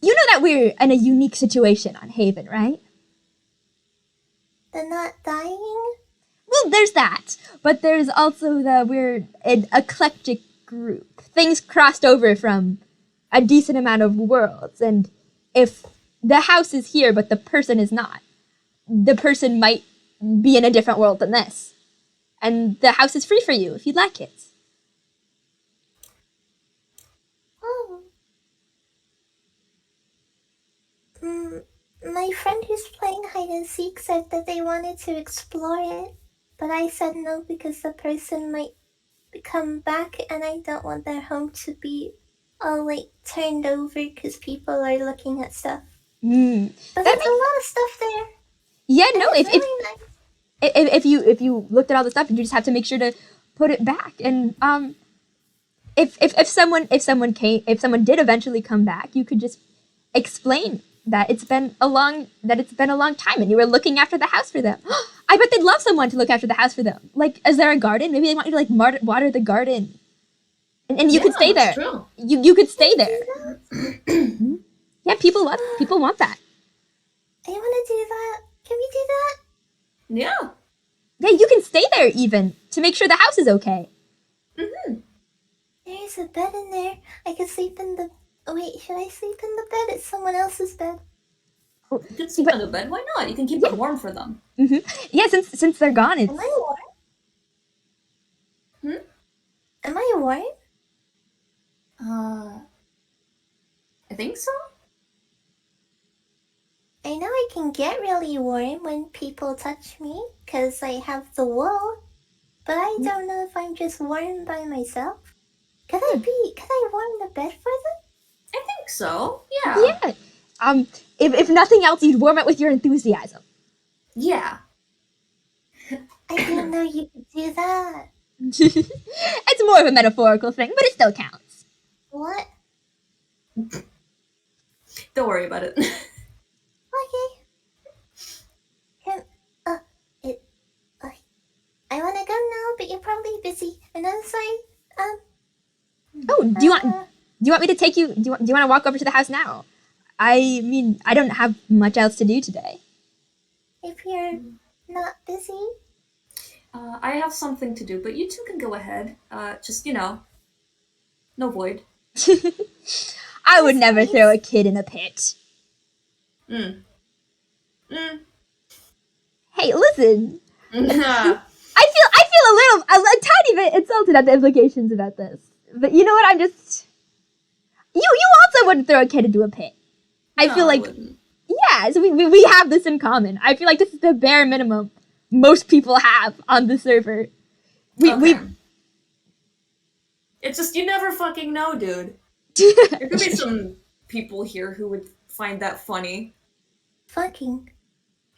You know that we're in a unique situation on Haven, right? They're not dying? Well, there's that. But there's also we're an eclectic group. Things crossed over from a decent amount of worlds. And if the house is here, but the person is not, the person might be in a different world than this. And the house is free for you if you'd like it. Oh. My friend who's playing hide and seek said that they wanted to explore it, but I said no because the person might come back and I don't want their home to be all like turned over because people are looking at stuff. Mm. But That there's a lot of stuff there. Yeah, And no. it's If really nice. if you looked at all the stuff, you just have to make sure to put it back. And if someone did eventually come back, you could just explain that it's been a long time, and you were looking after the house for them. I bet they'd love someone to look after the house for them. Like, is there a garden? Maybe they want you to like water the garden, and you could stay there. That's true. You could stay there. Yeah, people want that. I want to do that. Can we do that? Yeah. Yeah, you can stay there even to make sure the house is okay. There's a bed in there. I could sleep in the... Wait, should I sleep in the bed? It's someone else's bed. You can sleep on the bed. Why not? You can keep it warm for them. Yeah, since they're gone, it's Am I warm? Am I warm? I think so. I know I can get really warm when people touch me, because I have the wool. But I don't know if I'm just warm by myself. Could I warm the bed for them? I think so. Yeah. yeah. If nothing else, you'd warm it with your enthusiasm. Yeah. I didn't know you could do that. It's more of a metaphorical thing, but it still counts. What? Don't worry about it. Okay. I want to go now, but you're probably busy. And I'm sorry. Oh, do you want me to take you? Do you want to walk over to the house now? I mean, I don't have much else to do today. If you're not busy. I have something to do, but you two can go ahead. Just, no void. I would never throw a kid in a pit. Hey, listen. I feel a tiny bit insulted at the implications about this. But you know what? I'm just... You also wouldn't throw a kid into a pit. I feel like... Yeah, so we have this in common. I feel like this is the bare minimum most people have on the server. It's just, you never fucking know, dude. There could be some people here who would find that funny. Fucking.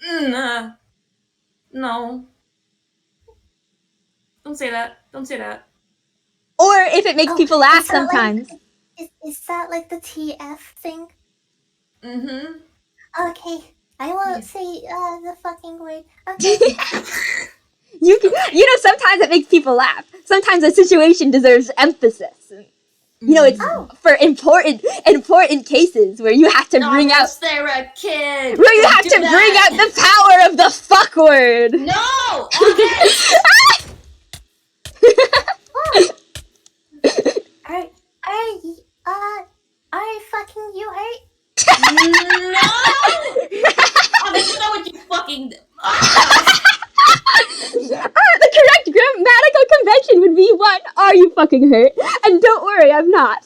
No. Don't say that. Or if it makes people laugh is that like- sometimes. Is that like the TF thing? Mm-hmm. Okay. I won't say the fucking word. Okay. Sometimes it makes people laugh. Sometimes a situation deserves emphasis. It's for important cases where you have to bring out... they're a kid! Where you have to bring out the power of the fuck word! No! Okay! Are fucking you hurt? No! Oh, this is not what you fucking... The correct grammatical convention would be one, are you fucking hurt? And don't worry, I'm not.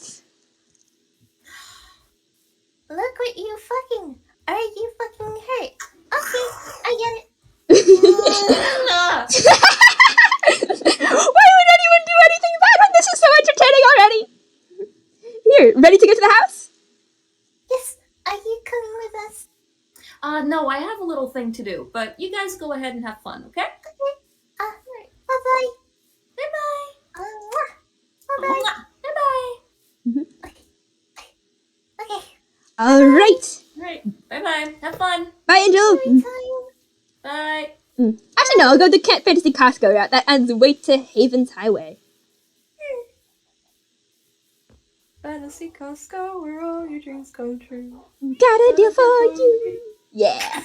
Look what you fucking... Are you fucking hurt? Okay, I get it. Why would anyone do anything bad when this is so entertaining already? Here, ready to get to the house? Yes, are you coming with us? No, I have a little thing to do, but you guys go ahead and have fun, okay? Okay. Bye-bye. Bye-bye. Bye-bye. Bye-bye. Okay. Alright. Alright, bye-bye. Have fun. Bye, Angel. Bye. Actually, no, I'll go the Kent Fantasy Costco route. That adds weight to Haven's Highway. Fantasy Costco, where all your dreams come true. Got a deal for you. Yeah.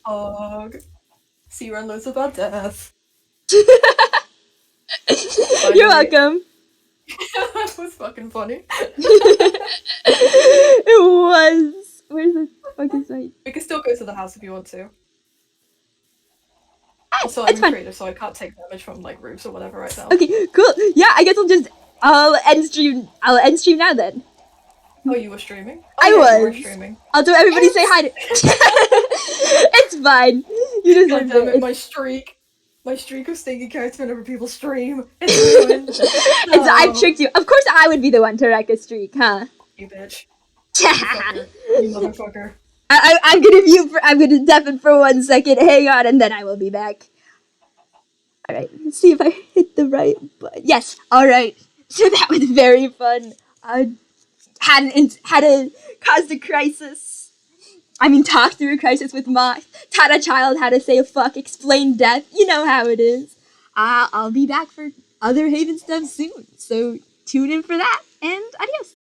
Dog. See, run loads about death. You're welcome. That was fucking funny. It was. Where's the fucking site? We can still go to the house if you want to. Also, It's I'm fine. creative, so I can't take damage from like roofs or whatever right now. Okay, cool. Yeah, I guess I'll end stream now then. Oh, you were streaming? Oh, I yeah, you were was. streaming. Although everybody say hi to. It's fine. You God deserve damn it, it. my streak. My streak of stinking characters whenever people stream. It's ruined. I No. tricked you. Of course, I would be the one to wreck a streak, huh? You bitch. You fucker. You motherfucker. I'm gonna mute. I'm gonna deafen for 1 second. Hang on, and then I will be back. All right. Let's see if I hit the right button. Yes. All right. So that was very fun. Had a caused a crisis. I mean, talked through a crisis with Moth. Taught a child how to say fuck. Explain death. You know how it is. I'll be back for other Haven stuff soon. So tune in for that. And adios.